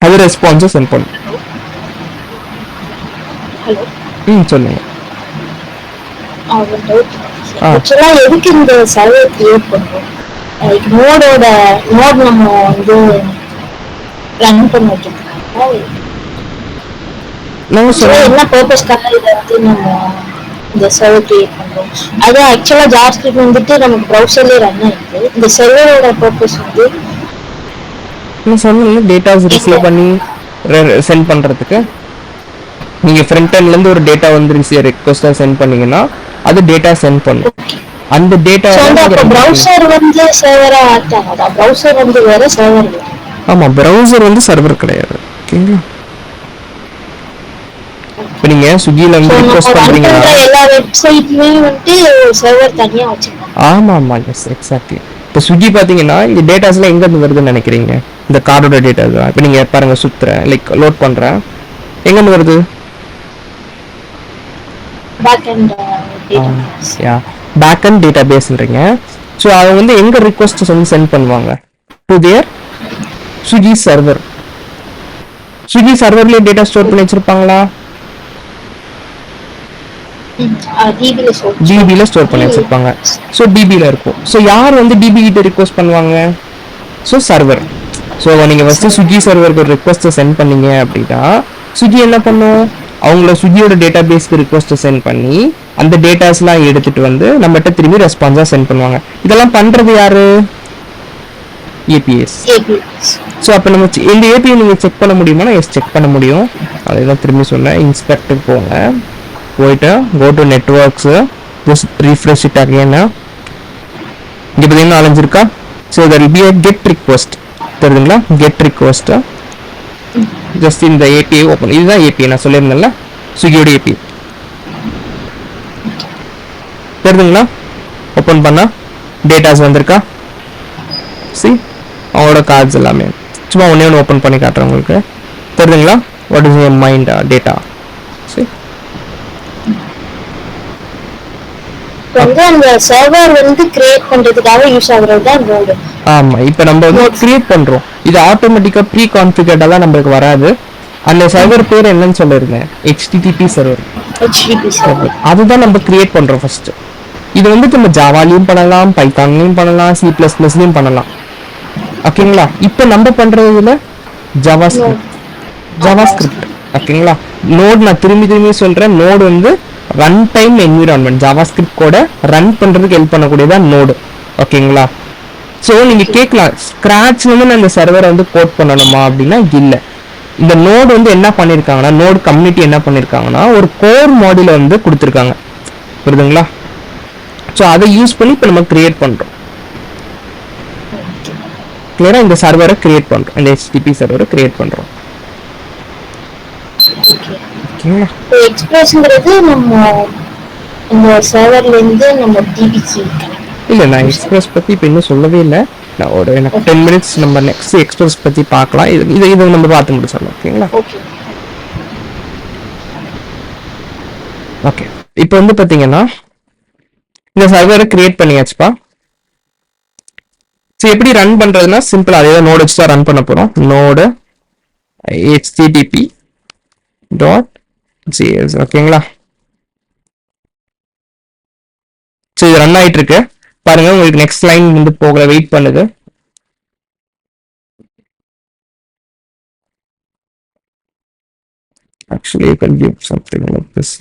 அது ரெஸ்பான்ஸை சென்ட் பண்ணும். ஹலோ சொல்லுங்க. ஆக்சுவலா எதுக்கு இந்த சர்வர் கிரியேட் பண்றோம்? லைக் நோட் நம்ம வந்து ரன் பண்ண வைக்கிறதுக்காக என்ன பர்பஸ்க்காக இதை வந்து நம்ம இந்த சர்வர் கிரியேட் பண்றோம்? அது ஆக்சுவலா ஜாவாஸ்கிரிப்ட் வந்துட்டு நமக்கு ப்ரௌசர்லயே ரன் ஆயிருக்கு. இந்த சர்வரோட பர்பஸ் வந்து சொன்ன டேட்டாஸ் ரிசீவ் பண்ணி சென்ட் பண்றதுக்கு. நீங்க ஃப்ரண்ட் எண்ட்ல இருந்து ஒரு டேட்டா வந்து ரிக்வெஸ்டா சென்ட் பண்ணீங்கன்னா அது டேட்டா சென்ட் பண்ணும். அந்த டேட்டா ப்ரௌசர் வந்து சர்வரா ஆட்டாங்க. ப்ரௌசர் வந்து வேற சர்வர் வேற. ஆமா ப்ரௌசர் வந்து சர்வர் கிடையாது. ஓகேங்களா? இப்போ நீங்க ஸ்விக்கில வந்து ரிக்வெஸ்ட் பண்றீங்கன்னா எல்லா வெப்சைட்லயே வந்து சர்வர் தனியா வச்சிருக்காங்க. ஆமா ஆமா எஸ் எக்ஸாக்ட்லி. இப்போ ஸ்விக்கி பாத்தீங்கன்னா இந்த டேட்டாஸ்லாம் எங்க இருந்து வருதுன்னு நினைக்கிறீங்க? இந்த கார்டோட டேட்டாஸ் தான். இப்போ நீங்க பாருங்க சுத்துறேன் லைக் லோட் பண்றேன், எங்க இருந்து வருது? Back and டேட்டாபேஸ்ன்றீங்க. ஸோ அவங்க வந்து எங்க ரிக்வெஸ்ட் வந்து சென்ட் பண்ணுவாங்க? To their Swiggy server. Swiggy சர்வர்லயே டேட்டா ஸ்டோர் பண்ணி வச்சிருப்பாங்களா? டிபில ஸ்டோர் பண்ணி வச்சிருப்பாங்க. ஸோ டிபில இருக்கும். ஸோ யார் வந்து டிபி கிட்ட ரிக்வெஸ்ட் பண்ணுவாங்க? So server. ஸோ நீங்க ஃபர்ஸ்ட் ஸ்விக்கி சர்வருக்கு ஒரு ரிக்வெஸ்ட்டை சென்ட் பண்ணீங்க அப்படின்னா ஸ்விக்கி என்ன பண்ணும்? அவங்கள ஸ்விக்கியோட டேட்டா பேஸ்க்கு ரிக்வெஸ்ட்டை சென்ட் பண்ணி அந்த டேட்டாஸ்லாம் எடுத்துட்டு வந்து நம்மகிட்ட திரும்பி ரெஸ்பான்ஸா சென்ட் பண்ணுவாங்க. இதெல்லாம் பண்றது யாரு? ஏபிஎஸ். ஸோ அப்போ நம்ம இந்த ஏபிஐ நீங்கள் செக் பண்ண முடியுமா? எஸ் செக் பண்ண முடியும். அதான் திரும்பி சொன்னேன். இன்ஸ்பெக்டர் போங்க, போயிட்டு go to networks, just refresh it again. இங்கே பார்த்தீங்கன்னா 4 இருக்கா? So that will be a get request. தெரியுதுங்களா? Get request. ஜஸ்ட் இந்த ஏபிஐ ஓப்பன். இதுதான் ஏபிஐ நான் சொல்லியிருந்தேன்ல, ஸ்விக்கியோட ஏபிஐ. தெரியுதுங்களா? ஓப்பன் பண்ணா டேட்டாஸ் வந்திருக்கா? சி அவங்களோட கார்ட்ஸ் எல்லாமே. சும்மா ஒன்று ஓப்பன் பண்ணி காட்டுறேன் உங்களுக்கு. தெரியுதுங்களா? What is your mind data? See வந்து அந்த சர்வர் வந்து கிரியேட் பண்றதுக்காக யூஸ் ஆகுறது தான் நோட். ஆமா, இப்போ நம்ம வந்து கிரியேட் பண்றோம். இது ஆட்டோமேட்டிக்கா ப்ரீ கான்ஃபிகர்டா நம்மளுக்கு வராது. அந்த சர்வர் பேர் என்னன்னு சொல்லிருந்தேன், HTTP சர்வர். அதுதான் நம்ம கிரியேட் பண்றோம் ஃபர்ஸ்ட். இது வந்து நம்ம ஜாவாலையும் பண்ணலாம், பைத்தான்லையும் பண்ணலாம், C++லயும் பண்ணலாம். ஓகேங்களா? இப்போ நம்ம பண்றதுல ஜாவாஸ்கிரிப்ட். ஓகேங்களா? நோட் நான் திரும்பி சொல்றேன், நோடு வந்து ரன் டைம் என்விரான்மெண்ட். ஜாவாஸ்கிரிப்ட் கோட ரன் பண்றதுக்கு ஹெல்ப் பண்ணக்கூடியதான் நோடு. ஓகேங்களா? ஸோ நீங்க கேட்கலாம், ஸ்கிராட்ச்ல இருந்து நான் இந்த சர்வரை வந்து கோட் பண்ணணுமா அப்படின்னா இல்லை. இந்த நோடு வந்து என்ன பண்ணிருக்காங்கன்னா, நோடு கம்யூனிட்டி என்ன பண்ணிருக்காங்கன்னா ஒரு கோர் மாடியூல வந்து கொடுத்துருக்காங்க. புரியுதுங்களா? ஸோ அதை யூஸ் பண்ணி இப்போ நம்ம கிரியேட் பண்றோம். கிளியரா? இந்த சர்வரை கிரியேட் பண்றோம், இந்த HTTP சர்வரை கிரியேட் பண்றோம். ஓகேங்களா? எக்ஸ்பிரஸ்ங்கிறது நம்ம இந்த சர்வர்ல இருந்து நம்ம டிபிக்கு இல்லை, நான் எக்ஸ்பிரஸ் பற்றி இப்போ இன்னும் சொல்லவே இல்லை. நான் எனக்கு 10 மினிட்ஸ் நம்ம நெக்ஸ்ட் எக்ஸ்பிரஸ் பற்றி பார்க்கலாம். இது நம்ம பார்த்து முடிச்சிடலாம். ஓகேங்களா? ஓகே. இப்போ வந்து பார்த்தீங்கன்னா இந்த சர்வரை கிரியேட் பண்ணியாச்சுப்பா. ஸோ எப்படி ரன் பண்ணுறதுன்னா சிம்பிள், அதே தான் நோடு வச்சு தான் ரன் பண்ண போகிறோம். Node HTTP.js. ஓகேங்களா? ஸோ இது ரன் ஆகிட்டு இருக்கு பாருங்க. உங்களுக்கு நெக்ஸ்ட் லைன் வந்து போகல, வெயிட் பண்ணுது. Actually, you can give something like this.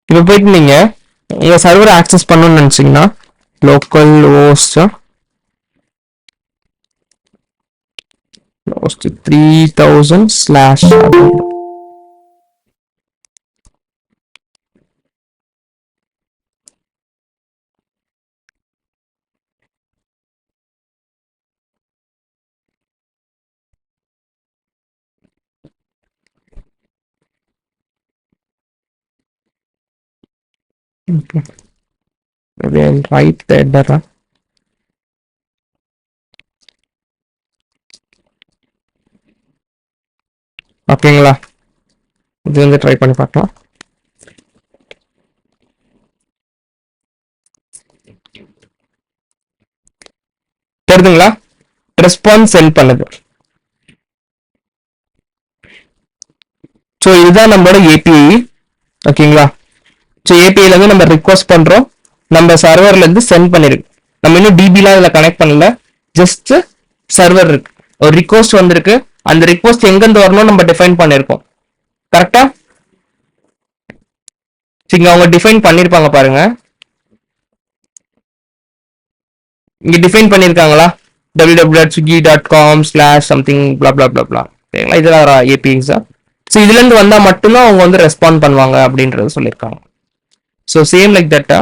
இப்போ போயிட்டு நீங்க உங்க சர்வர் ஆக்சஸ் பண்ணணும்னு நினைச்சீங்கன்னா local host 3000 okay. Maybe I'll write the header. ஓகேங்களா, இது வந்து ட்ரை பண்ணி பார்க்கலாம். தெரியுதுங்களா? ரெஸ்பான்ஸ் சென்ட் பண்ணுது. ஸோ இதுதான் நம்மளோட ஏபிஐ. ஓகேங்களா, ஸோ ஏபிஐல இருந்து நம்ம ரிக்வஸ்ட் பண்றோம், நம்ம சர்வர்ல இருந்து சென்ட் பண்ணிருக்கு. நம்ம இன்னும் டிபிலாம் இதுல கனெக்ட் பண்ணல, ஜஸ்ட் சர்வர் இருக்கு, ஒரு ரிக்வஸ்ட் வந்திருக்கு. அந்த ரிக்வஸ்ட் எங்கிருந்து வரணும் நம்ம டிஃபைன் பண்ணிருக்கோம். கரெக்டா? இங்க அவங்க டிஃபைன் பண்ணிருப்பாங்க பாருங்க. இங்க define பண்ணிருக்காங்களா? www.swiggy.com/something blah blah blah blah. சரிங்களா, இதெல்லாம் ஏபிஐஸ் தான். ஸோ இதுல இருந்து வந்தா மட்டும்தான் அவங்க வந்து ரெஸ்பாண்ட் பண்ணுவாங்க அப்படின்றது சொல்லியிருக்காங்க. ஸோ சேம் லைக் தட்டா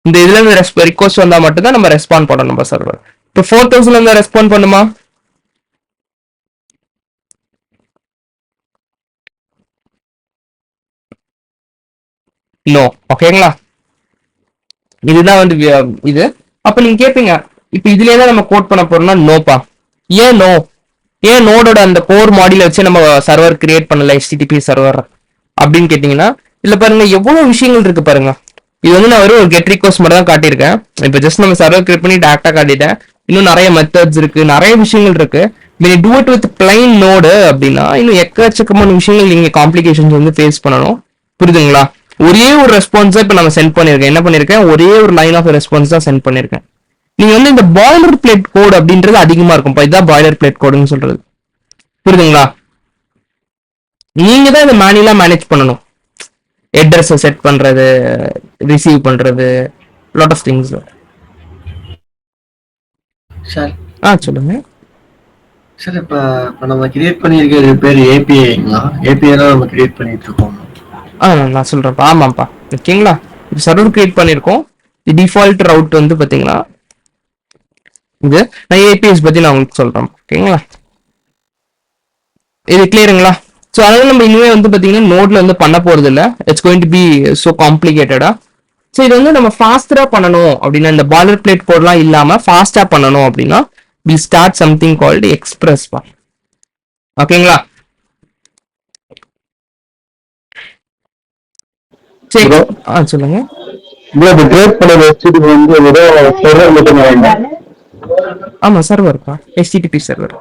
இந்த இதுல இருந்து ரிக்வஸ்ட் வந்தா மட்டும்தான் நம்ம ரெஸ்பாண்ட் பண்ணணும் நம்ம சர்வர். இப்போ 4000 இருந்தா ரெஸ்பாண்ட் பண்ணுமா? நோ. ஓகேங்களா, இதுதான் வந்து இது. அப்ப நீங்க கேட்பீங்க, இப்ப இதுலயே தான் நம்ம கோட் பண்ண போறோம்னா நோப்பா. ஏன் நோ? ஏன் நோடோட அந்த கோர் மாடியூல வச்சு நம்ம சர்வர் கிரியேட் பண்ணல, HTTP சர்வர் அப்படின்னு கேட்டீங்கன்னா, இல்ல பாருங்க எவ்வளவு விஷயங்கள் இருக்கு பாருங்க. இது வந்து நான் ஒரு கெட் ரிக்வஸ்ட் மட்டும் தான் காட்டியிருக்கேன். இப்ப ஜஸ்ட் நம்ம சர்வர் கிரியேட் பண்ணி டேரக்டா காட்டிட்டேன். இன்னும் நிறைய மெத்தட்ஸ் இருக்கு, நிறைய விஷயங்கள் இருக்கு. when you do it with plain node அப்படின்னா இன்னும் எக்கச்சக்கமான விஷயங்கள் நீங்க காம்ப்ளிகேஷன்ஸ் வந்து ஃபேஸ் பண்ணணும். புரியுதுங்களா? ஒரே ஒரு ரெஸ்பான்ஸா இப்ப நம்ம சென்ட் பண்ணிருக்கேன். என்ன பண்ணிருக்கேன்? ஒரே ஒரு லைன் ஆஃப் ரெஸ்பான்ஸ் தான் சென்ட் பண்ணிருக்கேன். நீங்க வந்து இந்த பாய்லர் பிளேட் கோட் அப்படின்றது அதிகமா இருக்கும். இதுதான் பாய்லர் பிளேட் கோடுன்னு சொல்றது. புரியுதுங்களா? நீங்க தான் இதை மேனுவலா மேனேஜ் பண்ணணும். அட்ரஸை செட் பண்றது, ரிசீவ் பண்றது, லாட் ஆஃப் திங்ஸ். சார் சொல்லுங்க சார். இப்போ நம்ம கிரியேட் பண்ணியிருக்கிறது பேர் ஏபிஐங்களா? ஏபிஐ தான் நம்ம கிரியேட் பண்ணிட்டு இருக்கோம். நான் சொல்றேன்ப்பா. ஆமாப்பா. ஓகேங்களா, இப்போ சர்வர் கிரியேட் பண்ணியிருக்கோம். டிஃபால்ட் ரவுட் வந்து பாத்தீங்கன்னா இது. நான் ஏபிஎஸ் பத்தி நான் உங்களுக்கு சொல்றேன். ஓகேங்களா, இது கிளியருங்களா? ஸோ அதனால நம்ம இனிமே வந்து பாத்தீங்கன்னா நோட்ல வந்து பண்ண போறது இல்லை. It's going to be so காம்ப்ளிகேட்டடா. ஸோ இது வந்து நம்ம ஃபாஸ்டரா பண்ணணும் அப்படின்னா, இந்த பாய்லர் பிளேட் கோட்லாம் இல்லாம ஃபாஸ்டா பண்ணணும் அப்படின்னா we start something called express பா. ஓகேங்களா? சரி, சொல்லுங்க. ஆமா, சர்வர்ப்பா, HTTP சர்வர்.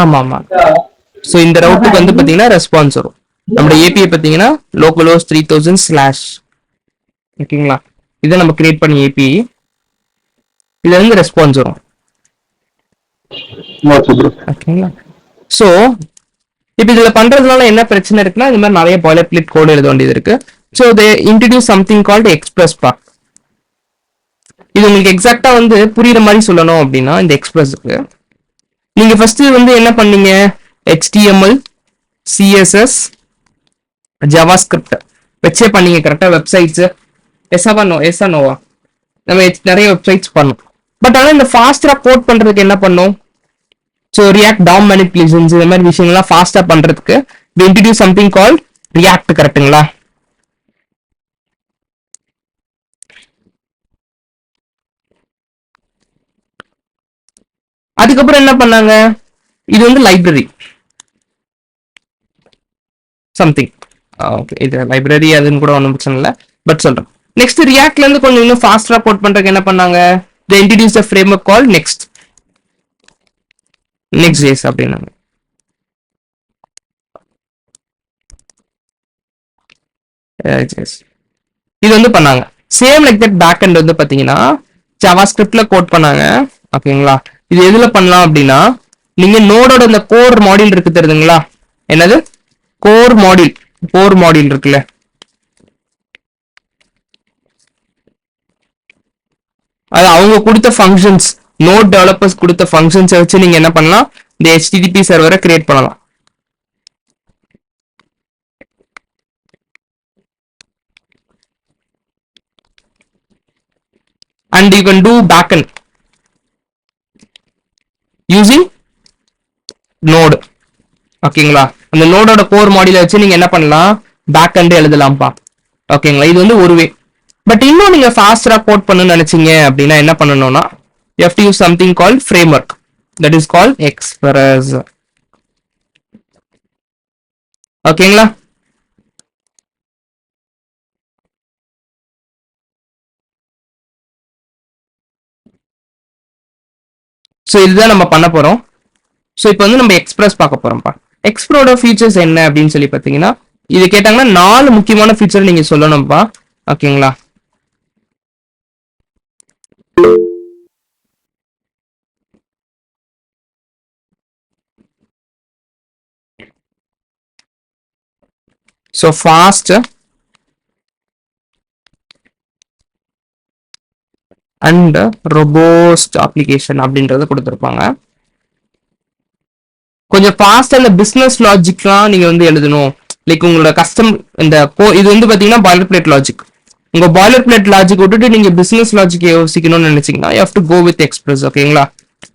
ஆமா ஆமா. சோ இந்த ரவுட்டுக்கு வந்து பாத்தீங்கன்னா ரெஸ்பான்ஸ் வரும். நம்ம ஏபிஐ பாத்தீங்கன்னா localhost 3000/. ஓகேங்களா, இதை நம்ம கிரியேட் பண்ணி ஏபிஐ, இதுல இருந்து ரெஸ்பான்ஸ் வரும். ஓகேங்களா, சோ இப்போ இதுல பண்றதுனால என்ன பிரச்சனை இருக்குன்னா, இந்த மாதிரி நிறைய பாய்லர் பிளேட் கோட் எழுத வேண்டியது இருக்கு. So they introduce something called express பா. இது உங்களுக்கு எக்ஸாக்டா வந்து புரியுற மாதிரி சொல்லணும் அப்படின்னா, இந்த எக்ஸ்பிரஸ்க்கு நீங்க ஃபர்ஸ்ட் வந்து என்ன பண்ணீங்க? HTML, CSS, JavaScript வச்சே பண்ணீங்க. கரெக்டா? வெப்சைட்ஸ் எஸ்ஆனோவா நம்ம நிறைய வெப்சைட்ஸ் பண்ணோம். பட் ஆனால் இந்த ஃபாஸ்டா கோட் பண்றதுக்கு என்ன பண்ணோம்? ஸோ ரியாக்ட் DOM மேனிபுலேஷன்ஸ் இந்த மாதிரி விஷயங்கள்லாம் ஃபாஸ்டா பண்றதுக்கு we introduce something called React. கரெக்ட்டுங்களா? அதுக்கப்புறம் என்ன பண்ணாங்க? இது வந்து லைப்ரரி சம்திங். ஓகே, இது லைப்ரரி அதுன்னு கூட ஒன்றும் பிரச்சனை இல்லை, பட் சொல்றேன். நெக்ஸ்ட் ரியாக்ட்ல இருந்து கொஞ்சம் இன்னும் ஃபாஸ்டா கோட் பண்றதுக்கு என்ன பண்ணாங்க? they introduce a framework called Next.js அப்படின்னாங்க. இது வந்து பண்ணாங்க. Same like that back end வந்து பாத்தீங்கன்னா ஜாவாஸ்கிரிப்ட்ல கோட் பண்ணாங்க. ஓகேங்களா, இது எதுல பண்ணலாம் அப்படின்னா, நீங்க நோடோட இந்த கோர் மாடியூல் இருக்கு தெரியுதுங்களா? என்னது கோர் மாடியூல்? கோர் மாடியூல் இருக்குல்ல, அது அவங்க கொடுத்த ஃபங்க்ஷன்ஸ், நோட் டெவலப்பர்ஸ் கொடுத்த ஃபங்க்ஷன்ஸை வச்சு நீங்க என்ன பண்ணலாம், இந்த HTTP சர்வரை கிரியேட் பண்ணலாம். And you can do backend using node. ஓகேங்களா, அந்த நோடோட கோர் மாடியூலை வச்சு நீங்க என்ன பண்ணலாம், பேக்கெண்ட் எழுதலாம்ப்பா. ஓகேங்களா, இது வந்து ஒரு வே. பட் இன்னும் நீங்க ஃபாஸ்டரா கோட் பண்ணணும்னு நினைச்சீங்க அப்படின்னா என்ன பண்ணணும்னா, you have to use something called framework, that is called Express. ஓகேங்களா, ஸோ இதுதான் நம்ம பண்ண போறோம். ஸோ இப்போ வந்து நம்ம எக்ஸ்பிரஸ் பார்க்க போறோம்ப்பா. எக்ஸ்ப்ரோட ஃபீச்சர்ஸ் என்ன அப்படின்னு சொல்லி பார்த்தீங்கன்னா, இது கேட்டாங்கன்னா 4 முக்கியமான ஃபீச்சர் நீங்க சொல்லணும்ப்பா. ஓகேங்களா, ஸோ ஃபாஸ்ட் அண்ட் ரொபோஸ்ட் அப்ளிகேஷன் அப்படின்றத கொடுத்துருப்பாங்க. கொஞ்சம் ஃபாஸ்ட் அந்த பிசினஸ் லாஜிக்லாம் நீங்க வந்து எழுதணும். லைக் உங்களோட கஸ்டம் இந்த இது வந்து பாத்தீங்கன்னா பாய்லர் பிளேட் லாஜிக். உங்க பாய்லர் பிளேட் லாஜிக் விட்டுட்டு நீங்க பிசினஸ் லாஜிக் யோசிக்கணும்னு நினைச்சீங்கன்னா you have to go with Express. ஓகேங்களா,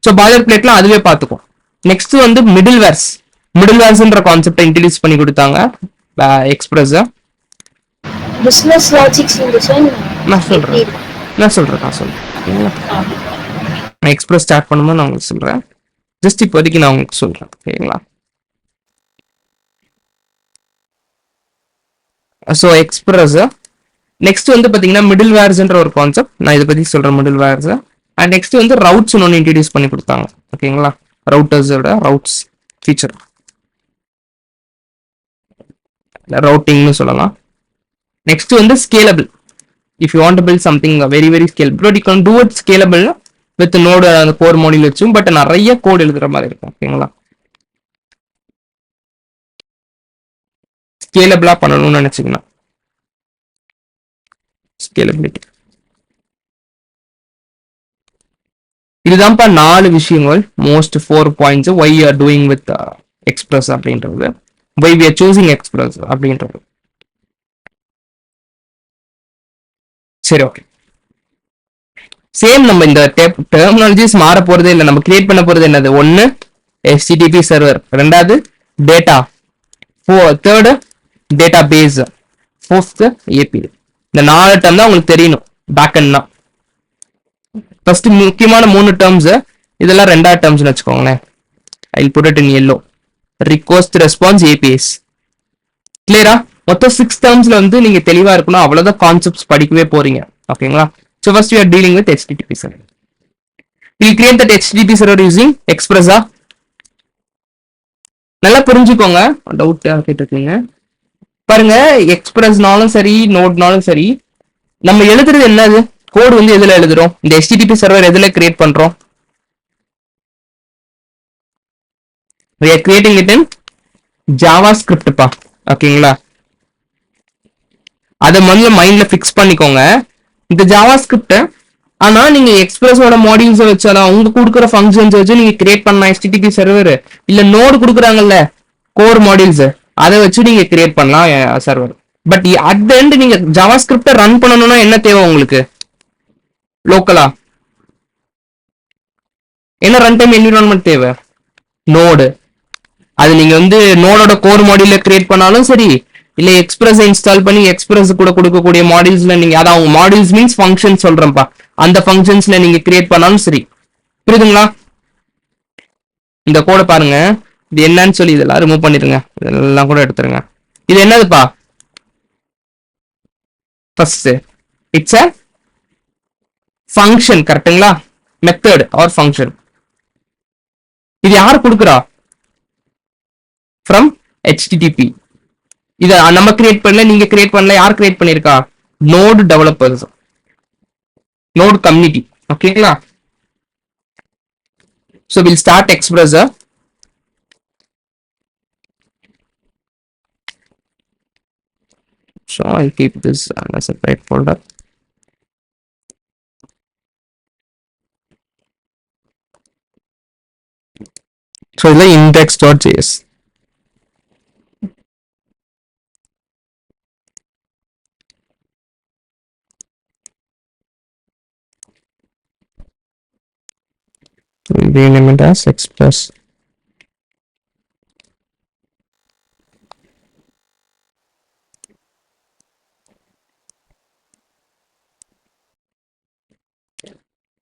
ஸோ பாய்லர் பிளேட்லாம் அதுவே பார்த்துக்கும். நெக்ஸ்ட் வந்து மிடில் வேர்ஸ்ன்ற கான்செப்டை இன்ட்ரடியூஸ் பண்ணி கொடுத்தாங்க எக்ஸ்பிரஸ். பிசினஸ் லாஜிக்ஸ் நான் சொல்றேன். ஓகேங்களா, நான் எக்ஸ்பிரஸ் ஸ்டார்ட் பண்ணும்போது நான் உங்களுக்கு சொல்றேன். ஜஸ்ட் இப்போதைக்கு நான் உங்களுக்கு சொல்றேன். ஓகேங்களா, ஸோ எக்ஸ்பிரஸ் நெக்ஸ்ட் வந்து பாத்தீங்கன்னா மிடில் வேர்ஸ்ன்ற ஒரு கான்செப்ட், நான் இதை பத்தி சொல்றேன் மிடில் வேர்ஸ். அண்ட் நெக்ஸ்ட் வந்து ரவுட்ஸ் ஒன்று இன்ட்ரடியூஸ் பண்ணி கொடுத்தாங்க. ஓகேங்களா, ரவுட்டர்ஸோட ரவுட்ஸ் ஃபீச்சர், ரவுட்டிங்னு சொல்லலாம். நெக்ஸ்ட் வந்து scalable. If you want to build something very very scalable, but you can do it scalable with node அந்த கோர் மாடியூல் வச்சும், பட் நிறைய கோட் எழுதுற மாதிரி இருக்கும். ஓகேங்களா, ஸ்கேலபிளா பண்ணணும்னு நினைச்சீங்கன்னா ஸ்கேலபிலிட்டி. இதுதான்ப்பா 4 விஷயங்கள், most 4 points why you are doing with express அப்படின்றது, why we are choosing express அப்படின்றது. சரி, ஓகே. சேம் நம்ம இந்த டெர்மினாலஜிஸ் மாற போறதே இல்லை. நம்ம கிரியேட் பண்ண போறது என்னது, 1 HTTP server, 2 data, 3 database, 4 API. இந்த 4 டேர்ம் தான் உங்களுக்கு தெரியணும் பேக்கெண்ட்னா. ஃபர்ஸ்ட் முக்கியமான 3 டேர்ம்ஸ், இதெல்லாம் 2வது டேர்ம்ஸ்னு வச்சுக்கோங்களேன். I will put it in yellow. Request response APIs. கிளியரா? மொத்தம் 6 டேர்ம்ஸ்ல வந்து நீங்க தெளிவா இருக்கணும். அவ்வளவுதான் கான்செப்ட்ஸ் படிக்கவே போறீங்க. ஓகேங்களா, so first we are dealing with HTTP server. We'll create that HTTP server using Express. நல்லா புரிஞ்சுக்கோங்க, டவுட் கேட்டிருக்கீங்க பாருங்க. எக்ஸ்பிரஸ்னாலும் சரி நோட்னாலும் சரி, நம்ம எழுதுறது என்னது, கோட் வந்து எதுல எழுதுறோம், இந்த HTTP சர்வர் எதுல கிரியேட் பண்றோம், we are creating it in JavaScript பா. ஓகேங்களா, அதை முதல்ல மைண்ட்ல பிக்ஸ் பண்ணிக்கோங்க இந்த ஜாவாஸ்கிரிப்ட். ஆனா நீங்க எக்ஸ்பிரஸோட மாடியூல்ஸை வச்சாலும் உங்க கொடுக்குற ஃபங்க்ஷன்ஸ் வச்சு நீங்க கிரியேட் பண்ணலாம் HTTP சர்வர். இல்ல நோடு கொடுக்குறாங்கல்ல கோர் மாடியூல்ஸ், அதை வச்சு நீங்க கிரியேட் பண்ணலாம் server. But at the end நீங்க ஜாவாஸ்கிரிப்டை ரன் பண்ணணும்னா என்ன தேவை உங்களுக்கு, லோக்கலா என்ன ரன் டைம் என்விரான்மெண்ட் தேவை, நோடு. அது நீங்க வந்து நோடோட கோர் மாடியூல்ல கிரியேட் பண்ணாலும் சரி, இல்ல எக்ஸ்பிரஸ் இன்ஸ்டால் பண்ணி எக்ஸ்பிரஸ் கூட கொடுக்கக்கூடிய மாடியூல்ஸ்ல நீங்க, அதாவது மாடியூல்ஸ் மீன்ஸ் ஃபங்க்ஷன் சொல்றேன்ப்பா, அந்த ஃபங்க்ஷன்ஸ்ல நீங்க கிரியேட் பண்ணாலும் சரி. புரியுதுங்களா? இந்த கோட பாருங்க, இது என்னன்னு சொல்லி இதெல்லாம் ரிமூவ் பண்ணிருங்க, இதெல்லாம் கூட எடுத்துருங்க. இது என்னதுப்பா, ஃபர்ஸ்ட் இட்ஸ் a ஃபங்க்ஷன். கரெக்ட்டுங்களா, மெத்தட் ஆர் ஃபங்க்ஷன். இது யார் கொடுக்குறா, ஃப்ரம் HTTP. இத நம்ம கிரியேட் பண்ணல, நீங்க கிரியேட் பண்ணல, யார் கிரியேட் பண்ணிருக்கா, நோட் டெவலப்பர்ஸ், நோட் கம்யூனிட்டி. ஓகேங்களா, so we'll start Express. So I'll keep this on a separate folder. So it's like index.js. Rename it as Express.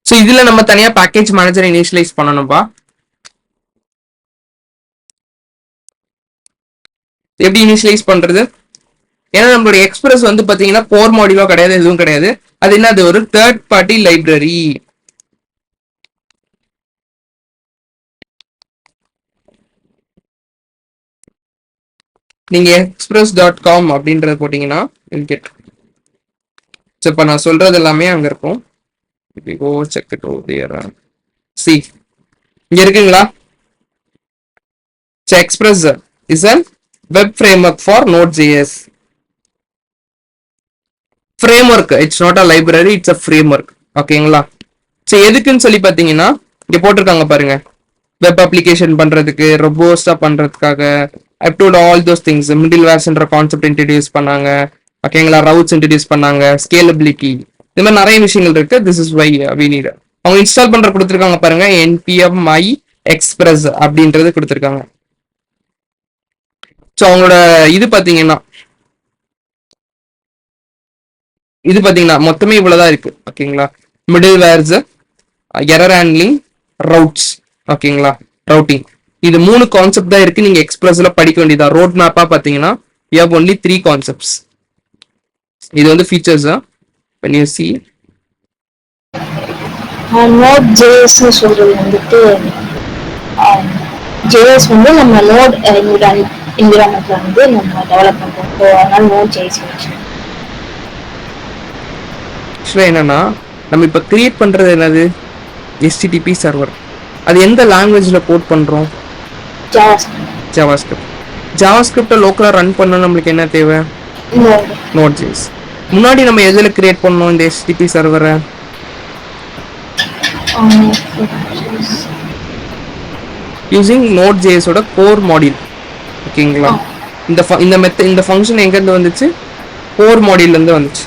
So இதுல நம்ம தனியா பேக்கேஜ் மேனேஜர் இனிஷியலைஸ் பண்ணணும்பா. எப்படி இனிஷியலைஸ் பண்றது? ஏன்னா நம்மளுடைய எக்ஸ்பிரஸ் வந்து பாத்தீங்கன்னா கோர் மாடியூலோ கிடையாது, எதுவும் கிடையாது. அது என்ன, அது ஒரு தேர்ட் பார்ட்டி லைப்ரரி. நீங்க express.com அப்படின்றத போட்டீங்கன்னா கெட். இப்போ நான் சொல்றது எல்லாமே அங்க இருக்கும். go check it over there. See, இங்க இருக்குங்களா? So Express is a web framework for Node.js. Framework, it's not a library, it's a framework. ஓகேங்களா? ஸோ எதுக்குன்னு சொல்லி பார்த்தீங்கன்னா இங்க போட்டிருக்காங்க பாருங்க, வெப் அப்ளிகேஷன் பண்றதுக்கு, ரொபோஸ்டா பண்றதுக்காக, I've told all those things. மிடில்வேர்ஸ்ன்ற கான்செப்ட் இன்ட்ரடியூஸ் பண்ணாங்க. ஓகேங்களா? ரவுட்ஸ் இன்ட்ரடியூஸ் பண்ணாங்க, ஸ்கேலபிலிட்டி, இந்த மாதிரி நிறைய விஷயங்கள் இருக்கு. This is why we need. அவங்க இன்ஸ்டால் பண்ற கொடுத்துருக்காங்க பாருங்க, npm my express அப்படின்றது கொடுத்துருக்காங்க. ஸோ அவங்களோட இது பாத்தீங்கன்னா மொத்தமே இவ்வளவுதான் இருக்கு. ஓகேங்களா? Middlewares, error handling, routes. ஓகேங்களா? ரவுட்டிங், இது 3 கான்செப்ட் தான் இருக்கு. நீங்க எக்ஸ்பிரஸ்ல படிக்க வேண்டியதா. ரோட் மேப்பா பாத்தீங்கன்னா you have only 3 கான்செப்ட்ஸ். இது வந்து features. when you see Node.js னு சொல்றது வந்துட்டு JS வந்து நம்ம நோட் என்விரான்மெண்ட்ல வந்து நம்ம டெவலப் பண்றோம். ஸோ அதனால Node.js ஆக்சுவலா என்னன்னா, நம்ம இப்ப கிரியேட் பண்றது என்னது, HTTP சர்வர். அது எந்த லாங்குவேஜ்ல கோட் பண்றோம்? ஜாவாஸ்கிரிப்ட். ஜாவாஸ்கிரிப்ட லோக்கலா ரன் பண்ண நம்மளுக்கு என்ன தேவை? Node.js. முன்னாடி நம்ம எதுல கிரியேட் பண்ணோம் இந்த HTTP சர்வரை? யூசிங் Node.js ஓட கோர் மாடியூல். ஓகேங்களா? இந்த ஃபங்க்ஷன் எங்க இருந்து வந்துச்சு? கோர் மாடியூல்ல இருந்து வந்துச்சு.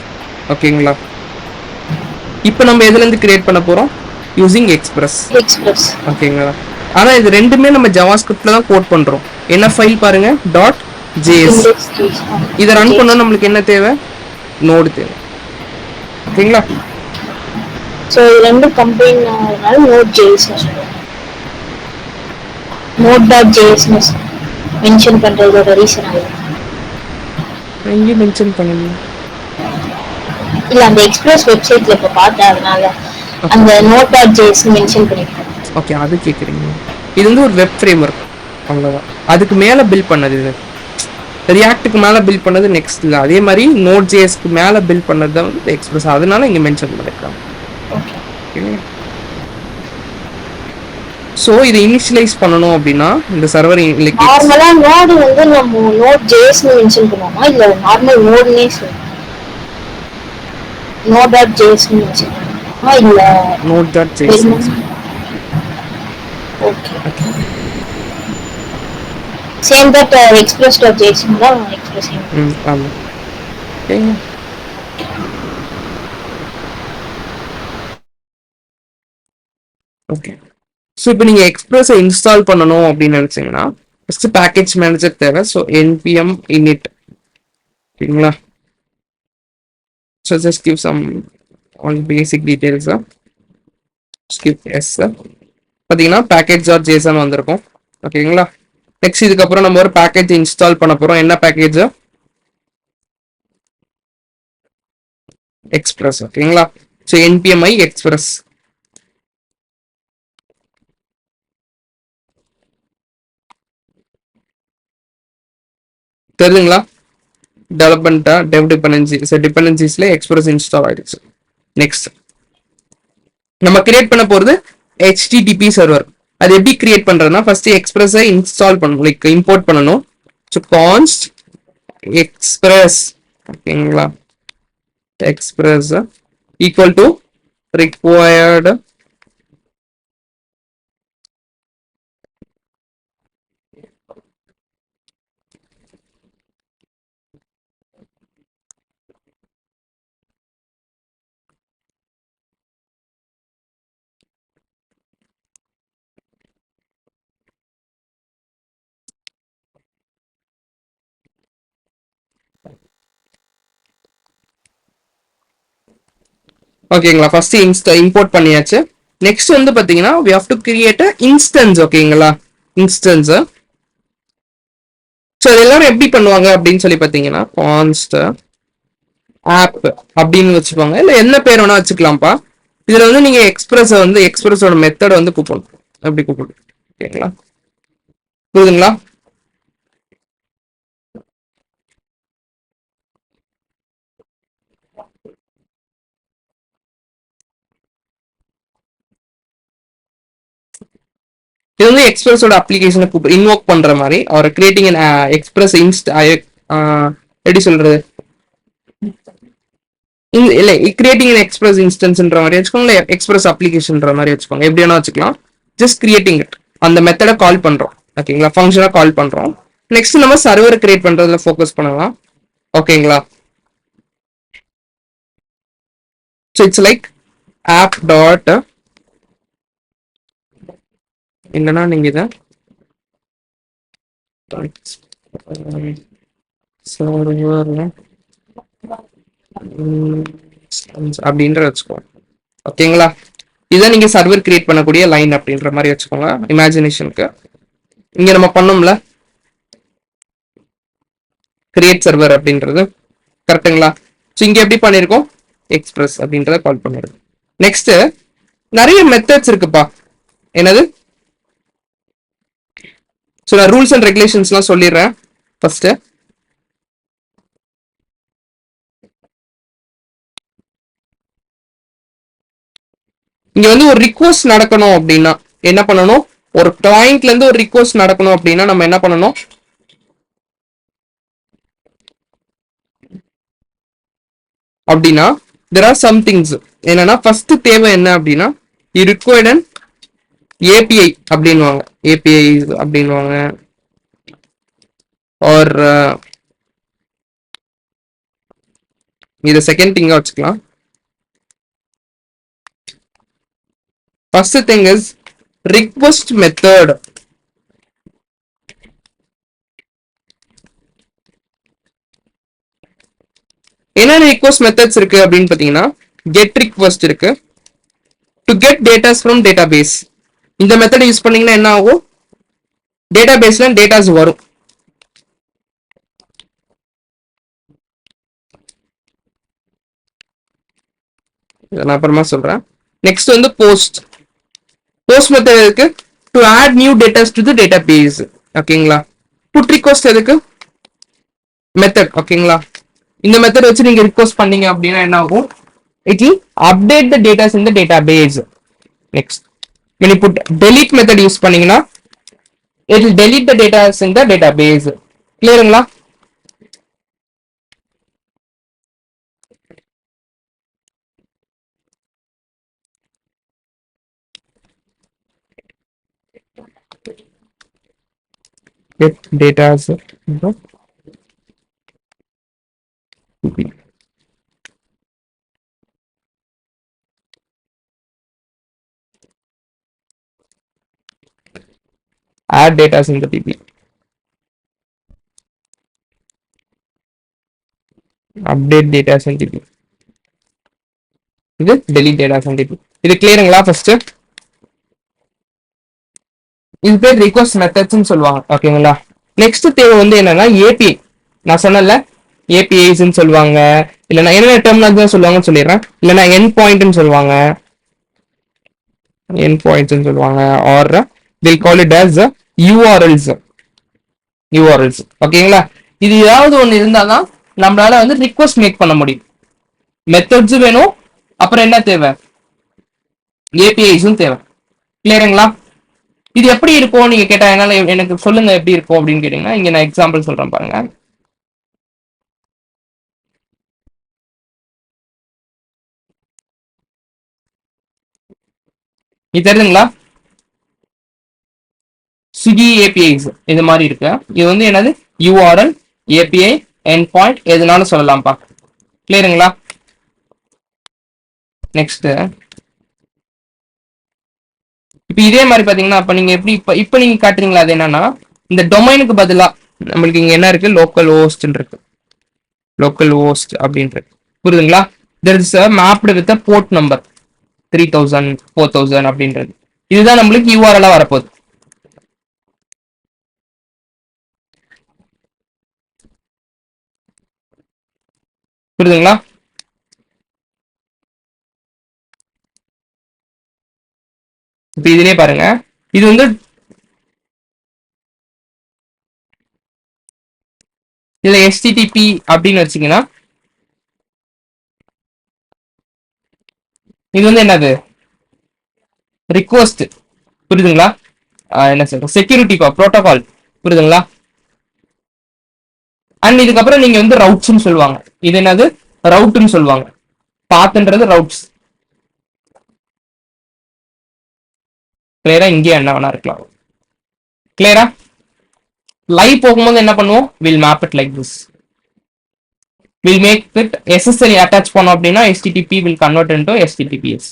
ஓகேங்களா? இப்போ நம்ம எதுல இருந்து கிரியேட் பண்ண போறோம்? Using express. ஓகேங்களா? ஆனா இது ரெண்டுமே நம்ம ஜாவாஸ்கிரிப்ட்ல தான் கோட் பண்றோம். என்ன ஃபைல் பாருங்க, .js. இத ரன் பண்ணா நம்மளுக்கு என்ன தேவை? நோட் தேவை. ஓகேங்களா? சோ இது ரெண்டு கம்பைன் ஆனதால Node.js னு சொல்றோம். Node.js னு மென்ஷன் பண்றதோட ரீசன் அது. எங்க மென்ஷன் பண்ணல. இல்ல அந்த எக்ஸ்பிரஸ் வெப்சைட்ல இப்ப பார்த்தேன், அதனால அந்த Node.js மென்ஷன் பண்ணிருக்கேன். ஓகே, அது கேக்குறீங்க. இது வந்து ஒரு வெப் ஃப்ரேம்வொர்க், அவ்வளவுதான். அதுக்கு மேல பில்ட் பண்ணது இது. ரியாக்ட்டுக்கு மேல பில்ட் பண்ணது நெக்ஸ்ட். இல்லை, அதே மாதிரி Node.jsக்கு மேல பில்ட் பண்ணது தான் வந்து எக்ஸ்பிரஸ். அதனால இங்க மென்ஷன் பண்ணிருக்காங்க. சோ இதை இனிஷியலைஸ் பண்ணனும் அப்படின்னா இந்த சர்வர் நார்மலா நோட் வந்து நம்ம Node.js னு மென்ஷன் பண்ணுவோமா, இல்ல நார்மல் நோட்னே சொல்லுவோம்? Node.js னு மென்ஷன் பண்ணுவோமா, இல்ல Node.js? Okay. Same that express.js தான் எக்ஸ்பிரஸ். ஆமா. ஓகே. ஓகே. ஸோ இப்போ நீங்கள் எக்ஸ்பிரஸை இன்ஸ்டால் பண்ணணும் அப்படின்னு நினச்சிங்கன்னா ஃபஸ்ட்டு பேக்கேஜ் மேனேஜர் தேவை. So npm init. ஓகேங்களா? So just give some all basic details. Skip S. பார்த்தீங்கன்னா package.json வந்திருக்கும். ஓகேங்களா? நெக்ஸ்ட் இதுக்கப்புறம் நம்ம ஒரு பேக்கேஜ் இன்ஸ்டால் பண்ண போகிறோம். என்ன பேக்கேஜ்? எக்ஸ்பிரஸ். ஓகேங்களா? So npm i express. தெரியுதுங்களா? டெவலப்மெண்ட்டா டெவ் டிபெண்டன்சிஸ்ல எக்ஸ்பிரஸ் இன்ஸ்டால் ஆயிடுச்சு. நெக்ஸ்ட் நம்ம கிரியேட் பண்ண போறது HTTP சர்வர். அது எப்படி கிரியேட் பண்றதுன்னா ஃபர்ஸ்ட் எக்ஸ்பிரஸை இன்ஸ்டால் பண்ணணும், லைக் இம்போர்ட் பண்ணணும். ஸோ கான்ஸ்ட் எக்ஸ்பிரஸ் ஓகேங்களா? எக்ஸ்பிரஸ் ஈக்குவல் டு required ஓகேங்களா? ஃபர்ஸ்ட் இம்போர்ட் பண்ணியாச்சு. நெக்ஸ்ட் வந்து பாத்தீங்கன்னா we have to create a instance. ஓகேங்களா? இன்ஸ்டன்ஸ். ஸோ எல்லாரும் எப்படி பண்ணுவாங்க அப்படின்னு சொல்லி பாத்தீங்கன்னா கான்ஸ்ட் ஆப் அப்படின்னு வச்சுப்பாங்க, இல்ல என்ன பேர் வேணா வச்சுக்கலாம்ப்பா. இதுல வந்து நீங்க எக்ஸ்பிரஸோட மெத்தட் வந்து கூப்பிடணும். எப்படி கூப்பிடணும்? ஓகேங்களா? புரியுதுங்களா? இது வந்து எக்ஸ்பிரஸோட அப்ளிகேஷனை இன்வோக் பண்ற மாதிரி, அவர் கிரியேட்டிங் எக்ஸ்பிரஸ் எப்படி சொல்றது, இல்ல கிரியேட்டிங் எக்ஸ்பிரஸ் இன்ஸ்டன்ஸ்ன்ற மாதிரி வச்சுக்கோங்க, இல்ல எக்ஸ்பிரஸ் அப்ளிகேஷன்ற மாதிரி வச்சுக்கோங்க, எப்படி வேணா வச்சுக்கலாம். ஜஸ்ட் கிரியேட்டிங் இட், அந்த மெத்தடை கால் பண்றோம். ஓகேங்களா? ஃபங்க்ஷனை கால் பண்றோம். நெக்ஸ்ட் நம்ம சர்வர் கிரியேட் பண்றதுல ஃபோக்கஸ் பண்ணலாம். ஓகேங்களா? So it's like app dot, இல்லைன்னா நீங்க இதை சர்வர் அப்படின்ற வச்சுக்கோங்க. ஓகேங்களா? இதை நீங்க சர்வர் கிரியேட் பண்ணக்கூடிய லைன் அப்படின்ற மாதிரி வச்சுக்கோங்க இமேஜினேஷனுக்கு. இங்க நம்ம பண்ணோம்ல கிரியேட் சர்வர் அப்படின்றது, கரெக்டுங்களா? ஸோ இங்க எப்படி பண்ணிருக்கோம், எக்ஸ்பிரஸ் அப்படின்றத கால் பண்ணிருக்கோம். நெக்ஸ்ட் நிறைய மெத்தட்ஸ் இருக்குப்பா. என்னது? ஸோ நான் ரூல்ஸ் அண்ட் ரெகுலேஷன்ஸ்லாம் சொல்லிடுறேன் ஃபர்ஸ்ட். இங்க வந்து ஒரு ரிக்வஸ்ட் நடக்கணும் அப்படின்னா என்ன பண்ணணும், ஒரு கிளையண்ட்ல இருந்து ஒரு ரிக்வஸ்ட் நடக்கணும் அப்படின்னா நம்ம என்ன பண்ணணும், அப்படின்னா there are some things. என்னன்னா ஃபர்ஸ்ட் தேவை என்ன அப்படின்னா required an API அப்படின்வாங்க, API அப்படின்வாங்க, ஆர் இத செகண்ட் திங்கா வச்சுக்கலாம். First thing is request method. என்னென்ன ரிக்வெஸ்ட் மெத்தட்ஸ் இருக்கு அப்படின்னு பாத்தீங்கன்னா கெட் ரிக்வெஸ்ட் இருக்கு, to get datas from database. இந்த மெத்தட் யூஸ் பண்ணீங்கன்னா என்ன ஆகும், டேட்டாபேஸ்ல டேட்டாஸ் வரும். நான் அப்புறமா சொல்றேன். நெக்ஸ்ட் வந்து போஸ்ட். போஸ்ட் மெத்தட் இருக்கு, to add new datas to the database. ஓகேங்களா? புட் ரிக்வெஸ்ட் எதுக்கு, மெத்தட். ஓகேங்களா? இந்த மெத்தட் வச்சு நீங்க ரிக்வெஸ்ட் பண்ணீங்க அப்படின்னா என்ன ஆகும், it will update the data in the database. Next, when you put delete method use பண்ணீங்கன்னா it will delete the data in the database. கிளியருங்களா? Get data add data in the DB, update data in DB, இது delete data in DB. இது கிளியருங்களா? First இது பேர் request மெத்தட்ஸ்னு சொல்லுவாங்க. ஓகேங்களா? Next தேவை வந்து என்னன்னா ஏபிஐ. நான் சொன்னல ஏபிஐஸ்ன்னு சொல்லுவாங்க, இல்லைன்னா என்னென்ன டெர்மினாலஜி தான் சொல்லுவாங்கன்னு சொல்லிடுறேன். இல்லைன்னா என் பாயிண்ட்னு சொல்லுவாங்க, என் பாயிண்ட்ஸ்னு சொல்லுவாங்க, or will call it as URLs. URLs. ஓகேங்களா? இது ஏதாவது ஒன்று இருந்தாதான் நம்மளால வந்து ரிக்வெஸ்ட் மேக் பண்ண முடியும். மெத்தட்ஸ் வேணும், அப்புறம் என்ன தேவை, ஏபிஐஸும் தேவை. கிளியருங்களா? இது எப்படி இருக்கும் நீங்க கேட்டா, என்னால எனக்கு சொல்லுங்க எப்படி இருக்கும் அப்படின்னு கேட்டீங்கன்னா, இங்க நான் எக்ஸாம்பிள் சொல்றேன் பாருங்க. இது தெரியுதுங்களா? ஸ்விக்கி ஏபிஐஸ் இது மாதிரி இருக்கு. இது வந்து என்னது யூஆர்எல் ஏபிஐ என் பாயிண்ட் எதுனாலும் சொல்லலாம்ப்பா. கிளியருங்களா? நெக்ஸ்ட் இப்போ இதே மாதிரி பாத்தீங்கன்னா அப்ப நீங்க எப்படி இப்ப நீங்க காட்டுறீங்களா? அது என்னன்னா இந்த டொமைனுக்கு பதிலா நம்மளுக்கு இங்க என்ன இருக்கு, லோக்கல் ஹோஸ்ட் இருக்கு. லோக்கல் ஹோஸ்ட் அப்படின்ட்டு புரியுதுங்களா? there is a mapped with a port number 3000 4000 அப்படின்றது. இதுதான் நம்மளுக்கு யூஆர்எல் வரப்போகுது. புரியுதுங்களா? இப்ப இதுலயே பாருங்க, இது வந்து இதுல HTTP அப்படின்னு வச்சீங்கன்னா இது வந்து என்னது ரிக்வஸ்ட். புரியுதுங்களா? என்ன சொல்ற செக்யூரிட்டி ப்ரோட்டோகால். புரியுதுங்களா? அண்ட் இதுக்கப்புறம் நீங்க வந்து ரவுட்ஸ்ன்னு சொல்லுவாங்க. இது என்னது ரவுட்னு சொல்லுவாங்க. பாத்துன்றது ரவுட்ஸ். கிளியரா? இங்கே என்ன வேணா இருக்கலாம். கிளியரா? லைவ் போகும்போது என்ன பண்ணுவோம், will map it like this. Will make it SSL attach பண்ணோம் அப்படின்னா HTTP will convert into HTTPS.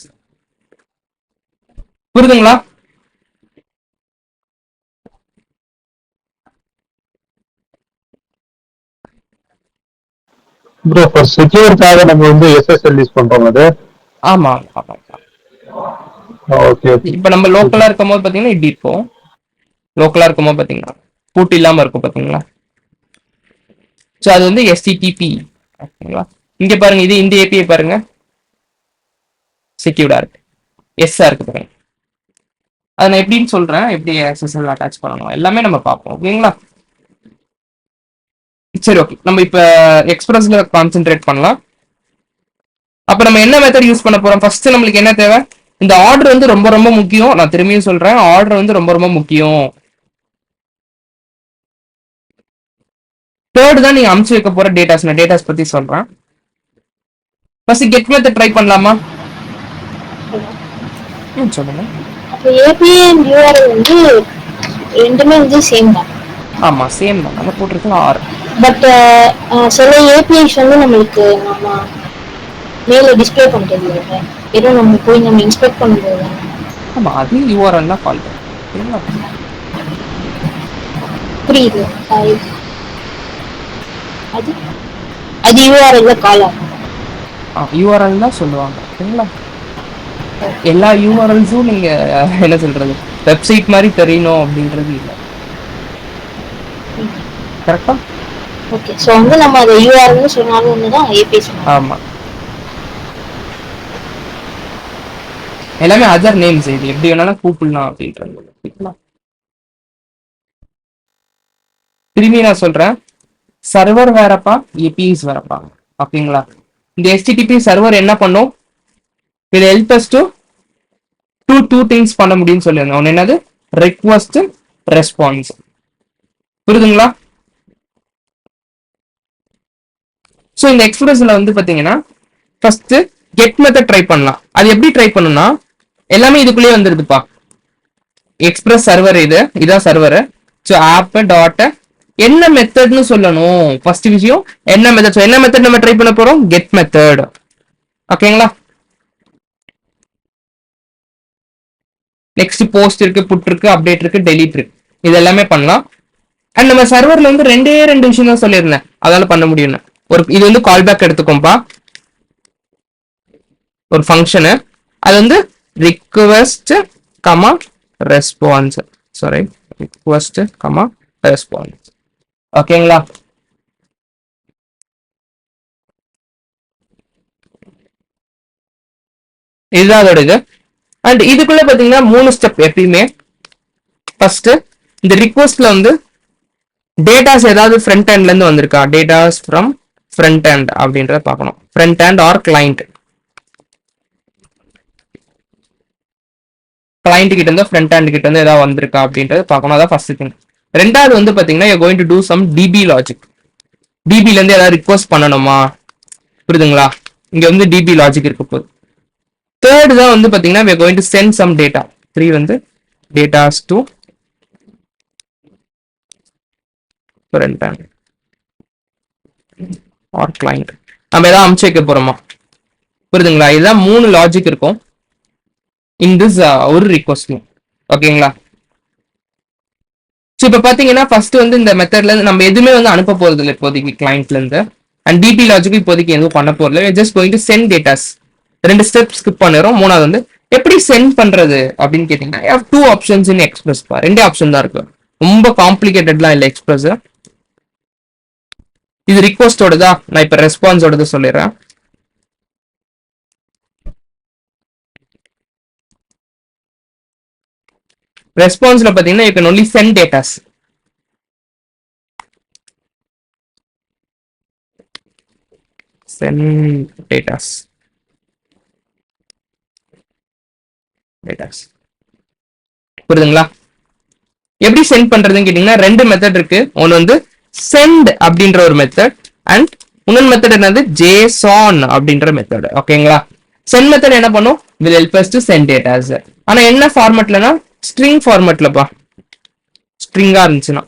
புரியுதுங்களா? ப்ரோ ஃபார் செக்யூரிட்டிக்காக நம்ம வந்து SSL யூஸ் பண்றோம் அது. ஆமா ஆமா. Okay okay. இப்ப நம்ம லோக்கலா இருக்கும் போது பாத்தீங்கன்னா இப்படி இருக்கும். லோக்கலா இருக்கும் போது பாத்தீங்கன்னா பூட்டு இல்லாம இருக்கும் பாத்தீங்களா? சோ அது வந்து STTP. ஓகேங்களா? இங்க பாருங்க, இது இந்த API பாருங்க, செக்யூர்டா இருக்கு, எஸ்ஸா இருக்கு பாருங்க. அதை நான் எப்படின்னு சொல்றேன், எப்படி SSL அட்டாச் பண்ணணும் எல்லாமே நம்ம பார்ப்போம். ஓகேங்களா? சரி ஓகே, நம்ம இப்ப எக்ஸ்பிரஸ்ல கான்சென்ட்ரேட் பண்ணலாம். அப்ப நம்ம என்ன மெத்தட் யூஸ் பண்ண போறோம்? ஃபர்ஸ்ட் நம்மளுக்கு என்ன தேவை, இந்த ஆர்டர் வந்து ரொம்ப ரொம்ப முக்கியம். நான் திரும்பியும் சொல்றேன், ஆர்டர் வந்து ரொம்ப ரொம்ப முக்கியம். தேர்ட் தான் நீங்க அமுச்சு வைக்க போற டேட்டாஸ். நான் டேட்டாஸ் பத்தி சொல்றேன். ஃபர்ஸ்ட் கெட் மெத்தட் ட்ரை பண்ணலாமா? சொல்லுங்க. அப்போ API and URL வந்து ரெண்டுமே வந்து சேம் தான். ஆமா சேம் தான், நம்ம போட்டிருக்கோம் ஆர். பட் சில APIs வந்து நம்மளுக்கு நம்ம மேல டிஸ்ப்ளே பண்றது இல்லை, ஏதோ நம்ம போய் நம்ம இன்ஸ்பெக்ட் பண்ணும்போது. ஆமா, அது URL தான் கால் பண்ணும். புரியுது. அது அது URL கால் ஆகும். URL தான் சொல்லுவாங்க. சரிங்களா? எல்லா URLஸும் நீங்க என்ன சொல்றது வெப்சைட் மாதிரி தெரியணும் அப்படின்றது இல்லை. கரெக்டா? ஓகே, சோ வந்து நம்ம அதை URL சொன்னாலும் ஒண்ணுதான், API சொன்னாலும். ஆமா, எல்லாமே அதர் நேம்ஸ். இது எப்படி வேணாலும் கூப்பிடலாம் அப்படின்றது. திரும்பி நான் சொல்றேன், சர்வர் வேறப்பா, ஏபிஐஸ் வேறப்பா. ஓகேங்களா? இந்த HTTP சர்வர் என்ன பண்ணும், இது help us to do things பண்ண முடியும்னு சொல்லியிருந்தேன். ஒன்று என்னது, ரிக்வஸ்ட் ரெஸ்பான்ஸ். புரியுதுங்களா? ஸோ இந்த எக்ஸ்பிரஸ்ல வந்து பாத்தீங்கன்னா ஃபர்ஸ்ட் கெட் மெத்தட் ட்ரை பண்ணலாம். அது எப்படி ட்ரை பண்ணுனா, எல்லாமே இதுக்குள்ளேயே வந்துருதுப்பா. எக்ஸ்பிரஸ் சர்வர் இதான் சர்வர். ஸோ ஆப் டாட் என்ன மெத்தட்னு சொல்லணும். ஃபர்ஸ்ட் விஷயம் என்ன மெத்தட். என்ன மெத்தட் நம்ம ட்ரை பண்ண போறோம், கெட் மெத்தட். ஓகேங்களா? நெக்ஸ்ட் போஸ்ட் இருக்கு, புட் இருக்கு, அப்டேட் இருக்கு, டெலீட் இருக்கு. இது எல்லாமே பண்ணலாம். அண்ட் நம்ம சர்வர்ல வந்து ரெண்டு விஷயம் தான் சொல்லியிருந்தேன், அதால பண்ண முடியும்னு. இது வந்து கால் பேக் எடுத்துக்கோம்பா, ஒரு ஃபங்க்ஷனு. அது வந்து request comma response. Sorry, request comma response. ஓகேங்களா? இதுதான் அதோட இது. அண்ட் இதுக்குள்ள பாத்தீங்கன்னா 3 ஸ்டெப் எப்பயுமே. ஃபர்ஸ்ட் இந்த ரிக்வெஸ்ட்ல வந்து டேட்டாஸ் ஏதாவது ஃப்ரண்ட் ஹேண்ட்ல இருந்து வந்திருக்கா, டேட்டாஸ் ஃப்ரம் ஃப்ரண்ட் ஹேண்ட் அப்படின்றத பார்க்கணும். ஃப்ரண்ட் ஹேண்ட் ஆர் கிளைண்ட் கிட்ட இருந்து ஃப்ரண்ட் ஹேண்ட் கிட்ட இருந்து ஏதாவது வந்திருக்கா அப்படின்றது பார்க்கணும். அதான் ஃபர்ஸ்ட் திங். ரெண்டாவது வந்து பாத்தீங்கன்னா you going to do some DB logic. டிபில இருந்து ஏதாவது ரிக்வெஸ்ட் பண்ணணுமா? புரியுதுங்களா? இங்க வந்து DB லாஜிக் இருக்க போகுது. தேர்ட் தான் வந்து பாத்தீங்கன்னா we are going to send some data. 3 வந்து datas to runtime or client. நம்ம ஏதாவது அமுச்சு வைக்க போறோமா, புரியுதுங்களா? இதுதான் 3 லாஜிக் இருக்கும் இன் திஸ் ஒரு ரிக்வஸ்ட். ஓகேங்களா? ஸோ இப்போ பார்த்தீங்கன்னா ஃபர்ஸ்ட் வந்து இந்த மெத்தட்ல இருந்து நம்ம எதுவுமே வந்து அனுப்ப போறது இல்லை இப்போதைக்கு கிளைண்ட்ல இருந்து. அண்ட் டிபி லாஜிக் இப்போதைக்கு எதுவும் பண்ண போறதில்ல. Just going to send datas. 2 step skip பண்ணிடுறோம். மூணாவது வந்து எப்படி சென்ட் பண்றது அப்படின்னு கேட்டீங்கன்னா 2 ஆப்ஷன்ஸ் இன் எக்ஸ்பிரஸ். 2 ஆப்ஷன் தான் இருக்கு, ரொம்ப காம்ப்ளிகேட்டட்லாம் இல்லை எக்ஸ்பிரஸ். இது ரிக்வஸ்டோடதா, நான் இப்போ ரெஸ்பான்ஸோடது சொல்லிடுறேன். ரெஸ்பான்ஸ்ல பாத்தீங்கன்னா you can only send datas. Send datas. புரியுதுங்களா? எப்படி சென்ட் பண்றதுன்னு கேட்டீங்கன்னா 2 மெத்தட் இருக்கு. ஒன்னு வந்து சென்ட் அப்படின்ற ஒரு மெத்தட் அண்ட் இன்னொரு மெத்தட் என்னது JSON அப்படின்ற மெத்தட். ஓகேங்களா? சென்ட் மெத்தட் என்ன பண்ணும், will help us to send datas. ஆனா என்ன ஃபார்மட்லனா ஸ்ட்ரிங் ஃபார்மட்லப்பா, ஸ்ட்ரிங்கா இருந்துச்சுன்னா.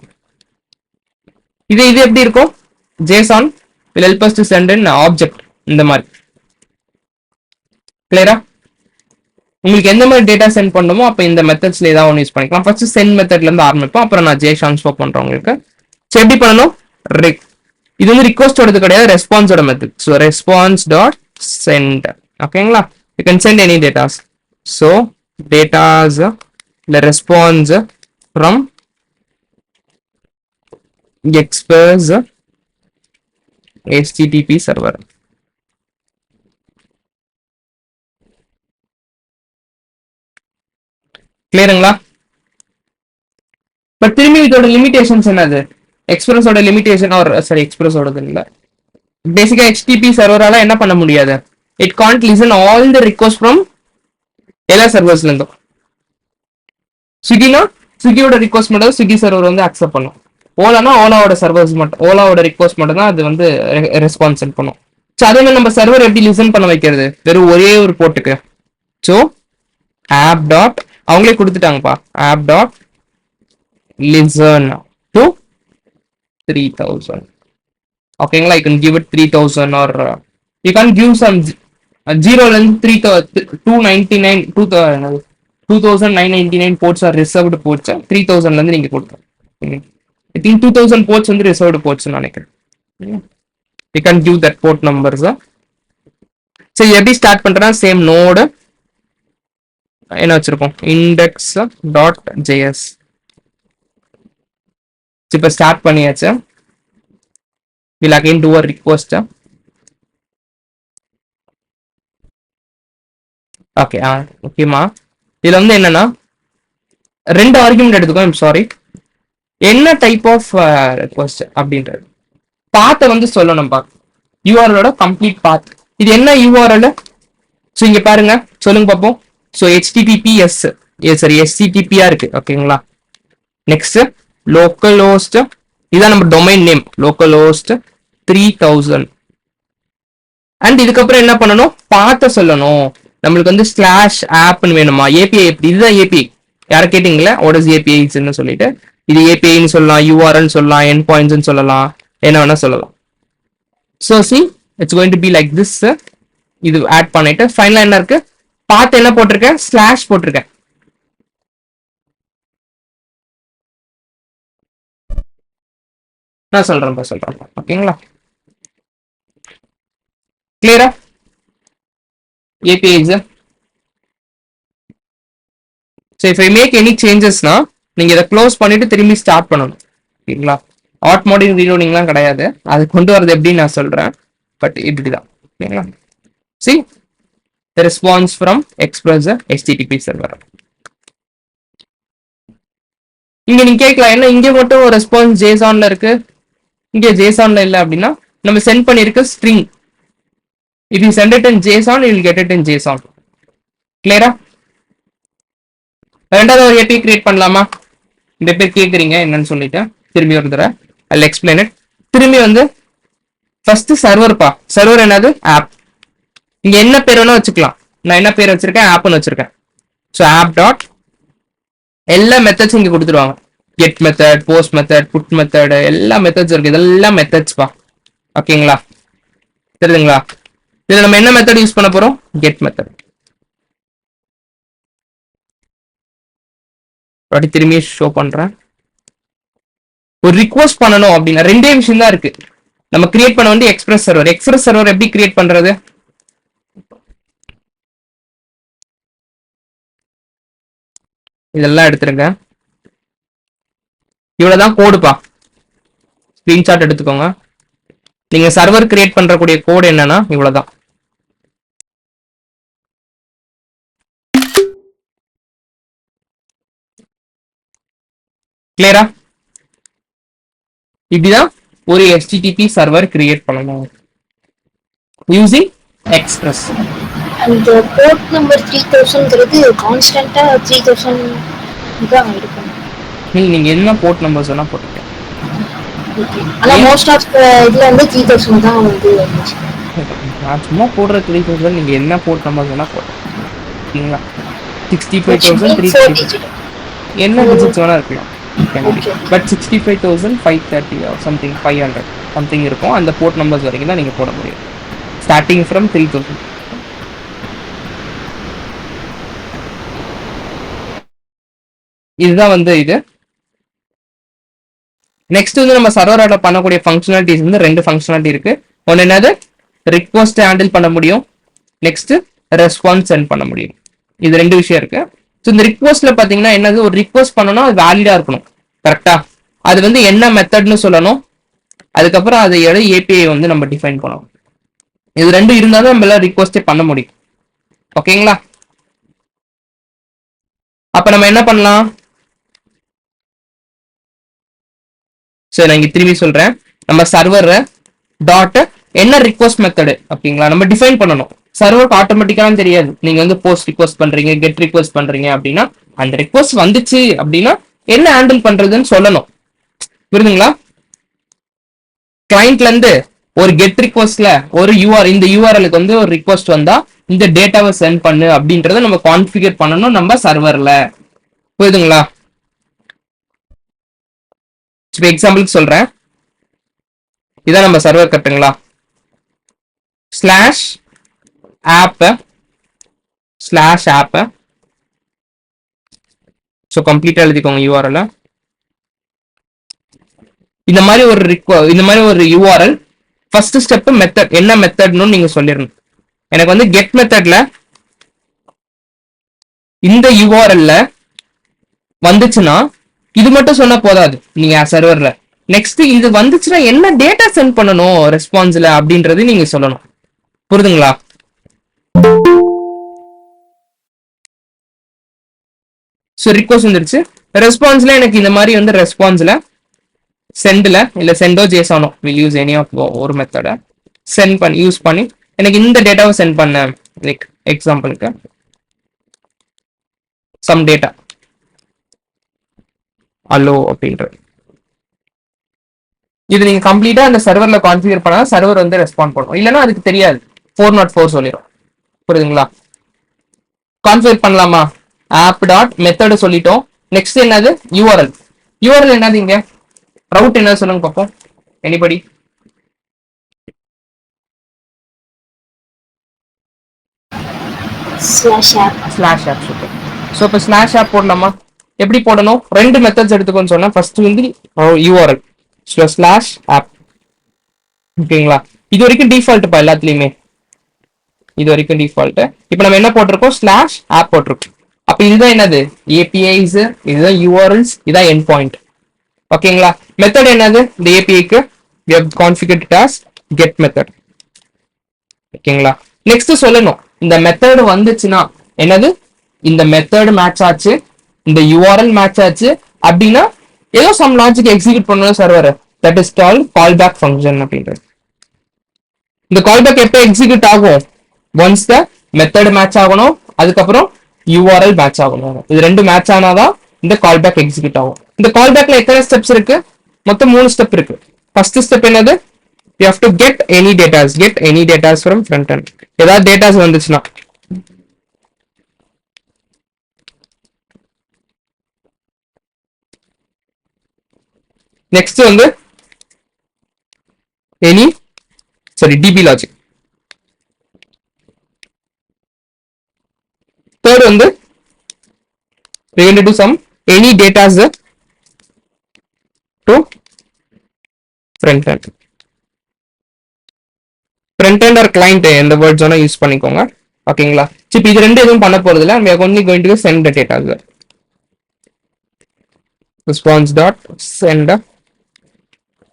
இது எப்படி இருக்கும், JSON will help us to send an object இந்த மாதிரி. கிளியரா? உங்களுக்கு எந்த மாதிரி டேட்டா சென்ட் பண்ணணுமோ அப்போ இந்த மெத்தட்ஸ்ல ஏதாவது ஒன்று யூஸ் பண்ணிக்கலாம். ஃபர்ஸ்ட் சென்ட் மெத்தட்ல இருந்து ஆரம்பிப்போம், அப்புறம் நான் JSON ஷோ பண்றேன் உங்களுக்கு. ஸோ எப்படி பண்ணணும், இது வந்து ரிக்வஸ்டோடது கிடையாது, ரெஸ்பான்ஸோட method. So response dot send. ஓகேங்களா? You can send any datas. So datas the response from Express HTTP server. கிளியருங்களா? பட் திரும்பி இதோட லிமிடேஷன்ஸ் என்னது, எக்ஸ்பிரஸோட லிமிடேஷன் எக்ஸ்பிரஸோட இல்ல, பேசிக்கா HTTP சர்வரால என்ன பண்ண முடியாது, it can't listen all the request from எல்லா சர்வர்ஸ்ல இருந்தும். ஸ்விக்கினா ஸ்விக்கியோட ரிக்வஸ்ட் மட்டும் ஸ்விக்கி சர்வர் வந்து அக்செப்ட் பண்ணும். ஓலானா ஓலாவோட சர்வர்ஸ் மட்டும், ஓலாவோட ரிக்வஸ்ட் மட்டும் தான் அது வந்து ரெஸ்பான்ஸ் சென்ட் பண்ணும். ஸோ அதே மாதிரி நம்ம சர்வர் எப்படி லிசன் பண்ண வைக்கிறது, வெறும் ஒரே ஒரு போர்ட்டுக்கு. ஸோ ஆப் டாட் அவங்களே கொடுத்துட்டாங்கப்பா, ஆப் டாட் லிசன் டு 3000. ஓகேங்களா? You can give it 3000 or you can give some 0ல இருந்து 299 2999 ports are reserved ports. 3000ல இருந்து நீங்க கொடுக்கலாம். I think 2000 ports வந்து reserved ports நினைக்கிறேன். You can give that port numbers. சரி, எப்படி ஸ்டார்ட் பண்றேன்னா சேம் நோடு என்ன வச்சிருக்கோம், index.js. இப்போ ஸ்டார்ட் பண்ணியாச்சு. we'll again do a request. Okay, ஓகேமா. இதுல வந்து என்னன்னா 2 ஆர்குமெண்ட் எடுத்துக்கோ. சாரி, என்ன டைப் ஆஃப் ரெக்வஸ்ட் அப்படின்றது பாத்தை வந்து சொல்லணும்பா, யூஆர்எலோட கம்ப்ளீட் பாத். இது என்ன யூஆர்எல், ஸோ இங்க பாருங்க, சொல்லுங்க பார்ப்போம். ஸோ HTTPS சரி HTTP-ஆ இருக்கு. ஓகேங்களா? நெக்ஸ்ட் லோக்கல் ஹோஸ்ட், இதான் நம்ம domain name, local host 3000. And இதுக்கப்புறம் என்ன பண்ணணும், பாத்த சொல்லணும். நம்மளுக்கு வந்து ஸ்லாஷ் ஆப்னு வேணுமா, ஏபிஐ எப்படி, இதுதான் ஏபிஐ. யாரை கேட்டீங்களா வாட் இஸ் ஏபிஐஸ்ன்னு சொல்லிட்டு, இது ஏபிஐன்னு சொல்லலாம், யூஆர்எல் சொல்லலாம், என் பாயிண்ட்ஸ்ன்னு சொல்லலாம், என்ன வேணா சொல்லலாம். So see it's going to be like this. இது ஆட் பண்ணிட்டு ஃபைனலா என்ன இருக்கு, பார்த்து என்ன போட்டிருக்கேன், ஸ்லாஷ் போட்டிருக்கேன். நான் சொல்றேன். ஓகேங்களா? கிளியரா? APIs. So if I make any changes na, நீங்க இத க்ளோஸ் பண்ணிட்டு திரும்பி ஸ்டார்ட் பண்ணணும். ஓகேங்களா? ஆட் மோடிங் ரீலோடிங்லாம் கிடையாது, அது கொண்டு வரது எப்படி நான் சொல்றேன். பட் இப்படிதான். ஓகேங்களா? See the response from Express HTTP server. இங்க நீங்க கேட்கலாம், என்ன இங்க மட்டும் ரெஸ்பான்ஸ் JSON-ல இருக்கு, இங்க JSON-ல இல்ல அப்படின்னா, நம்ம சென்ட் பண்ணிருக்க string. If you send it in JSON, you will get it in JSON. Clear? ரெண்டாவது ஒரு API கிரியேட் பண்ணலாமா? இந்த பேர் கேக்குறீங்க என்னன்னு சொல்லிட்டு திரும்பி ஒரு தடவை I'll explain it. திரும்பி வந்து ஃபர்ஸ்ட் சர்வர் பா, சர்வர் என்னது ஆப். இங்க என்ன பேர் வேணா வச்சுக்கலாம். நான் என்ன பேர் வச்சிருக்கேன், ஆப்னு வச்சிருக்கேன். ஸோ ஆப் டாட் எல்லா மெத்தட்ஸும் இங்க கொடுத்துருவாங்க. Get method, post method, put method, எல்லா மெத்தட்ஸ் இருக்கு. இதெல்லாம் மெத்தட்ஸ் பா. ஓகேங்களா, தெரியுதுங்களா? இதுல நம்ம என்ன மெத்தட் யூஸ் பண்ண போறோம், கெட் மெத்தட். திரும்பி ஷோ பண்றேன். ஒரு ரிக்வெஸ்ட் பண்ணணும் அப்படின்னா ரெண்டே விஷயம் தான் இருக்கு. நம்ம கிரியேட் பண்ண வந்து எக்ஸ்பிரஸ் சர்வர். எக்ஸ்பிரஸ் சர்வர் எப்படி கிரியேட் பண்றது, இதெல்லாம் எடுத்துருங்க. இவ்வளவுதான் கோடுப்பா. ஸ்கிரீன்ஷாட் எடுத்துக்கோங்க. நீங்க சர்வர் கிரியேட் பண்றக்கூடிய கோட் என்னன்னா இவ்வளவுதான். கிளியரா? இப்படிதான் ஒரு HTTP சர்வர் கிரியேட் பண்ணணும் யூசிங் எக்ஸ்பிரஸ். அந்த போர்ட் நம்பர் 3000ங்கிறது கான்ஸ்டன்ட்டா 3000 தான் இருக்கும். நீங்க என்ன போர்ட் நம்பர்ஸ் வேணா போட்டுக்கங்க. ஆனா மோஸ்ட் ஆஃப் இதுல வந்து 3000 தான் வந்து இருந்துச்சு. நான் சும்மா போடுற 3000 நீங்க என்ன போர்ட் நம்பர்ஸ் வேணா போட்டுக்கீங்களா. 65,000 330 என்ன டிஜிட்ஸ் வேணா இருக்கலாம். பட் 65,530 சம்திங் 500 சம்திங் இருக்கும். அந்த போர்ட் நம்பர்ஸ் வரைக்கும் தான் நீங்க போட முடியும். Starting from 3000. இதுதான் வந்து இது. நெக்ஸ்ட் வந்து நம்ம சர்வரோட பண்ணக்கூடிய ஃபங்க்ஷனாலிட்டிஸ் வந்து ரெண்டு ஃபங்க்ஷனாலிட்டி இருக்கு. ஒன்று என்னது, ரிக்வெஸ்ட் ஹேண்டில் பண்ண முடியும். நெக்ஸ்ட் ரெஸ்பான்ஸ் சென்ட் பண்ண முடியும். இது ரெண்டு விஷயம் இருக்கு. ஸோ இந்த ரிக்வெஸ்ட்ல பாத்தீங்கன்னா என்னது, ஒரு ரிக்வெஸ்ட் பண்ணணும், அது வேலிடா இருக்கணும். கரெக்டா? அது வந்து என்ன மெத்தட்னு சொல்லணும். அதுக்கப்புறம் அதை ஏபிஐ வந்து நம்ம டிஃபைன் பண்ணணும். இது ரெண்டும் இருந்தாலும் நம்ம எல்லாம் ரிக்வெஸ்டே பண்ண முடியும். ஓகேங்களா? அப்ப நம்ம என்ன பண்ணலாம், சரி நான் இங்க திரும்பி சொல்றேன். நம்ம சர்வர் டாட் என்ன ரிக்வெஸ்ட் மெத்தடு அப்படிங்களா நம்ம டிஃபைன் பண்ணணும். சர்வருக்கு ஆட்டோமேட்டிக்காலாம் தெரியாது. நீங்க வந்து போஸ்ட் ரிக்வெஸ்ட் பண்றீங்க, கெட் ரிக்வெஸ்ட் பண்றீங்க அப்படின்னா அந்த ரிக்வெஸ்ட் வந்துச்சு அப்படின்னா என்ன ஹேண்டில் பண்றதுன்னு சொல்லணும். புரியுதுங்களா? கிளைண்ட்ல இருந்து ஒரு கெட் ரிக்வெஸ்ட்ல ஒரு இந்த யூஆர்எலுக்கு வந்து ஒரு ரிக்வெஸ்ட் வந்தா இந்த டேட்டாவை சென்ட் பண்ணு அப்படின்றத நம்ம கான்ஃபிகர் பண்ணணும் நம்ம சர்வர்ல. புரியுதுங்களா? இப்போ எக்ஸாம்பிளுக்கு சொல்றேன். இதான் நம்ம சர்வர் கட்டுங்களா. ஸ்லாஷ் ஆப் ஸோ கம்ப்ளீட்டா எழுதிக்கோங்க யூஆர்எல். இந்த மாதிரி ஒரு யூஆர்எல். ஃபர்ஸ்ட் ஸ்டெப் மெத்தட், என்ன மெத்தட்னு நீங்க சொல்லிடணும். எனக்கு வந்து கெட் மெத்தட்ல இந்த யூஆர்எல்ல வந்துச்சுன்னா இது மட்டும் சொன்னா போதாது நீங்க சர்வர்ல. நெக்ஸ்ட் இது வந்துச்சுன்னா என்ன டேட்டா சென்ட் பண்ணணும் ரெஸ்பான்ஸ்ல அப்படின்றது நீங்க சொல்லணும். புரியுதுங்களா? ஸோ ரிக்வெஸ்ட் வந்துருச்சு. ரெஸ்பான்ஸ்ல எனக்கு இந்த மாதிரி வந்து ரெஸ்பான்ஸ்ல சென்ட்ல இல்ல CENTO ஜேசானோ will use any of ஒரு மெத்தட சென்ட் பண்ணி யூஸ் பண்ணி எனக்கு இந்த டேட்டாவை சென்ட் பண்ண. லைக் எக்ஸாம்பிளுக்கு சம் டேட்டா அல்லோ அப்படின்றது. இது நீங்க கம்ப்ளீட்டா அந்த சர்வர்ல கான்ஃபிகர் பண்ணா சர்வர் வந்து ரெஸ்பாண்ட் பண்ணும். இல்லைன்னா அதுக்கு தெரியாது, 404 சொல்லிடும். புரியுதுங்களா? கான்ஃபிகர் பண்ணலாமா? ஆப் டாட் மெத்தட் சொல்லிட்டோம். நெக்ஸ்ட் என்னது, யூஆர்எல். யூஆர்எல் என்னது, இங்க ரவுட் என்ன சொல்லுங்க பார்ப்போம். Anybody? Slash app. Super. So இப்போ ஸ்லாஷ் ஆப் போடலாமா? எப்படி போடணும், ரெண்டு மெத்தட்ஸ் எடுத்துக்கோன்னு சொன்னா ஃபர்ஸ்ட் வந்து யூஆர்எல் ஸ்லாஷ் ஆப். ஓகேங்களா? இது வரைக்கும் டிஃபால்ட்ப்பா எல்லாத்துலயுமே. இது வரைக்கும் டிஃபால்ட். இப்போ நம்ம என்ன போட்டிருக்கோம், ஸ்லாஷ் ஆப் போட்டிருக்கோம். அப்ப இதுதான் என்னது, ஏபிஐஸ், இதுதான் யூஆர்எல்ஸ், இதான் எண்ட் பாயிண்ட். ஓகேங்களா? மெத்தட் என்னது, இந்த ஏபிஐக்கு we have configured it as get method. ஓகேங்களா? நெக்ஸ்ட் சொல்லணும், இந்த மெத்தட் வந்துச்சுன்னா என்னது, இந்த மெத்தட் மேட்ச் ஆச்சு, இந்த யூஆர்எல் மேட்ச் ஆச்சு அப்படின்னா ஏதோ சம் லாஜிக் எக்ஸிக்யூட் பண்ணணும் server. That is called call back function அப்படின்றது. இந்த கால் பேக் எப்போ எக்ஸிக்யூட் ஆகும், ஒன்ஸ் த மெத்தட் மேட்ச் ஆகணும், அதுக்கப்புறம் யூஆர்எல் மேட்ச் ஆகணும். இது ரெண்டு மேட்ச் ஆனாதான் இந்த கால் பேக் எக்ஸிக்யூட் ஆகும். இந்த கால் பேக்ல எத்தனை ஸ்டெப்ஸ் இருக்கு, மொத்தம் 3 ஸ்டெப் இருக்கு. ஃபர்ஸ்ட் ஸ்டெப் என்னது, you have to get any data from front end. ஏதாவது டேட்டாஸ் வந்துச்சுன்னா நெக்ஸ்ட் வந்து DB லாஜிக். தேர்ட் வந்து we going to do some any data to front end. Front end or client எந்த words வேணா use பண்ணிக்கோங்க. ஓகேங்களா? இப்போ இது ரெண்டு எதுவும் பண்ண போறது இல்ல. we are only going to send the data. Response dot send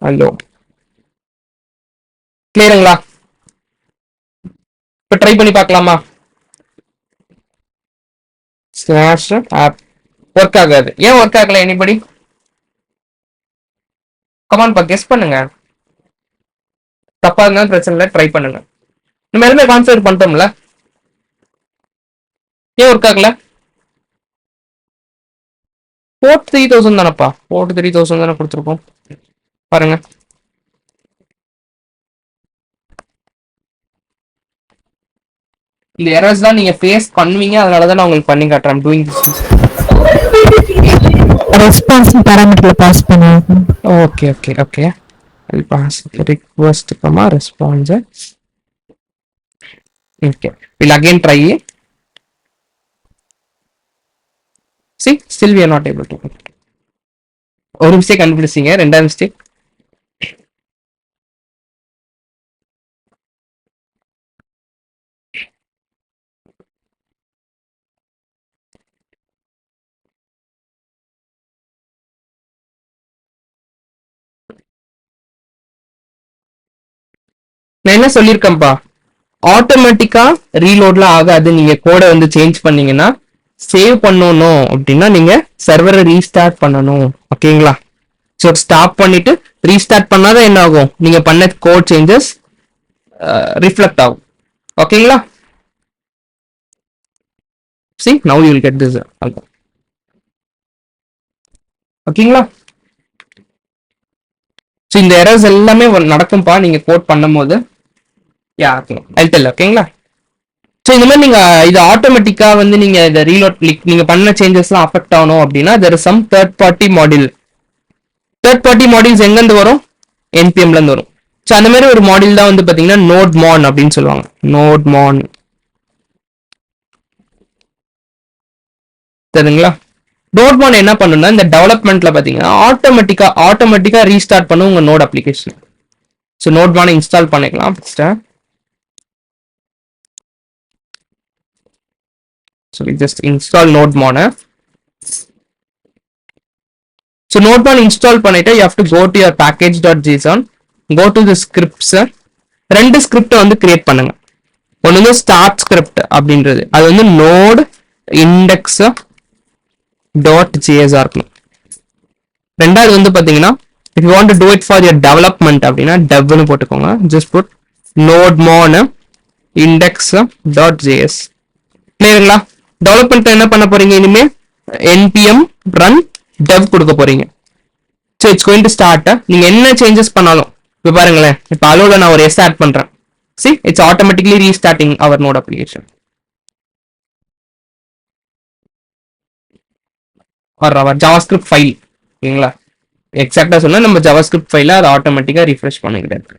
hello. கிளியருங்களா? இப்போ ட்ரை பண்ணி பார்க்கலாமா? ஸ்லாஷ் ஆப் ஒர்க் ஆகாது. ஏன் ஒர்க் ஆகல? எனிபடி கமான் பா, கெஸ் பண்ணுங்க. தப்பா இருந்தாலும் பிரச்சனை இல்லை, ட்ரை பண்ணுங்க. நம்ம எல்லாமே கான்ஃபிகர் பண்ணிட்டோம்ல, ஏன் ஒர்க் ஆகல? போர்ட் 3000 தானப்பா, போர்ட் 3000 தானே கொடுத்துருக்கோம் பாருங்க. இந்த எரர்ஸ் தான் நீங்க ஃபேஸ் பண்ணுவீங்க, அதனால தான் நான் உங்களுக்கு பண்ணி காட்டுறேன். டூயிங் ரெஸ்பான்ஸ் பாராமீட்டர்ல பாஸ் பண்ணுங்க. Okay okay okay, I'll pass request comma response. Okay, we'll again try. See, still we are not able to. ஒரு மிஸ்டேக் கண்டுபிடிச்சீங்க, ரெண்டாவது மிஸ்டேக். நான் என்ன சொல்லியிருக்கேன்ப்பா, ஆட்டோமேட்டிக்கா ரீலோட்லாம் ஆகாது. நீங்க கோடை வந்து சேஞ்ச் பண்ணீங்கன்னா, சேவ் பண்ணணும் அப்படின்னா நீங்க சர்வரை ரீஸ்டார்ட் பண்ணணும். ஓகேங்களா? ஸோ ஸ்டாப் பண்ணிட்டு ரீஸ்டார்ட் பண்ணாதான் என்ன ஆகும், நீங்க பண்ண கோட் சேஞ்சஸ் ரிஃப்ளெக்ட் ஆகும். ஓகேங்களா? See, now you will get this. ஓகேங்களா? ஸோ இந்த எரர்ஸ் எல்லாமே நடக்கும்பா நீங்க கோட் பண்ணும் போது. ஓகேங்களா? ஸோ இந்த மாதிரி நீங்க இது ஆட்டோமேட்டிக்கா வந்து நீங்க இதை ரீலோட் நீங்க பண்ண சேஞ்சஸ்லாம் அஃபெக்ட் ஆகணும் அப்படின்னா there is some third party module. Third party modules எங்கேருந்து வரும்? என்பிஎம்ல இருந்து வரும். ஸோ அந்த மாதிரி ஒரு மாடியூல் தான் வந்து பாத்தீங்கன்னா நோட் மான் அப்படின்னு சொல்லுவாங்க. நோட் மான் தெரியுங்களா? நோட் மான் என்ன பண்ணுன்னா, இந்த டெவலப்மெண்ட்ல பாத்தீங்கன்னா ஆட்டோமேட்டிக்கா ரீஸ்டார்ட் பண்ணும் உங்க நோட் அப்ளிகேஷன். ஸோ நோட் மானை இன்ஸ்டால் பண்ணிக்கலாம் first. So we just install nodemon. So nodemon install பண்ணிட்டு you have to go to your package.json, go to the scripts. ரெண்டு ஸ்கிரிப்ட் வந்து கிரியேட் பண்ணுங்க. ஒன்னு வந்து ஸ்டார்ட் ஸ்கிரிப்ட் அப்படின்றது, அது வந்து node index.js இருக்கணும். ரெண்டாவது வந்து பாத்தீங்கன்னா if you want to do it for your development அப்படின்னா devனு போட்டுக்கோங்க. just put nodemon index.js. கிளியருங்களா? டெவலப்மெண்ட் என்ன பண்ண போறீங்க, இனிமே npm run dev கொடுக்க போறீங்க. So it's going to start. நீங்க என்ன சேஞ்சஸ் பண்ணாலும் இப்போ பாருங்களேன், இப்போ அலோல நான் ஒரு ஆட் பண்றேன். See, it's automatically restarting our node application. or our javascript file. ஓகேங்களா? எக்ஸாக்டா சொன்னா நம்ம javascript ஃபைல அது ஆட்டோமேட்டிக்கா ரிஃப்ரெஷ் பண்ணிக்கிட்டே இருக்கு.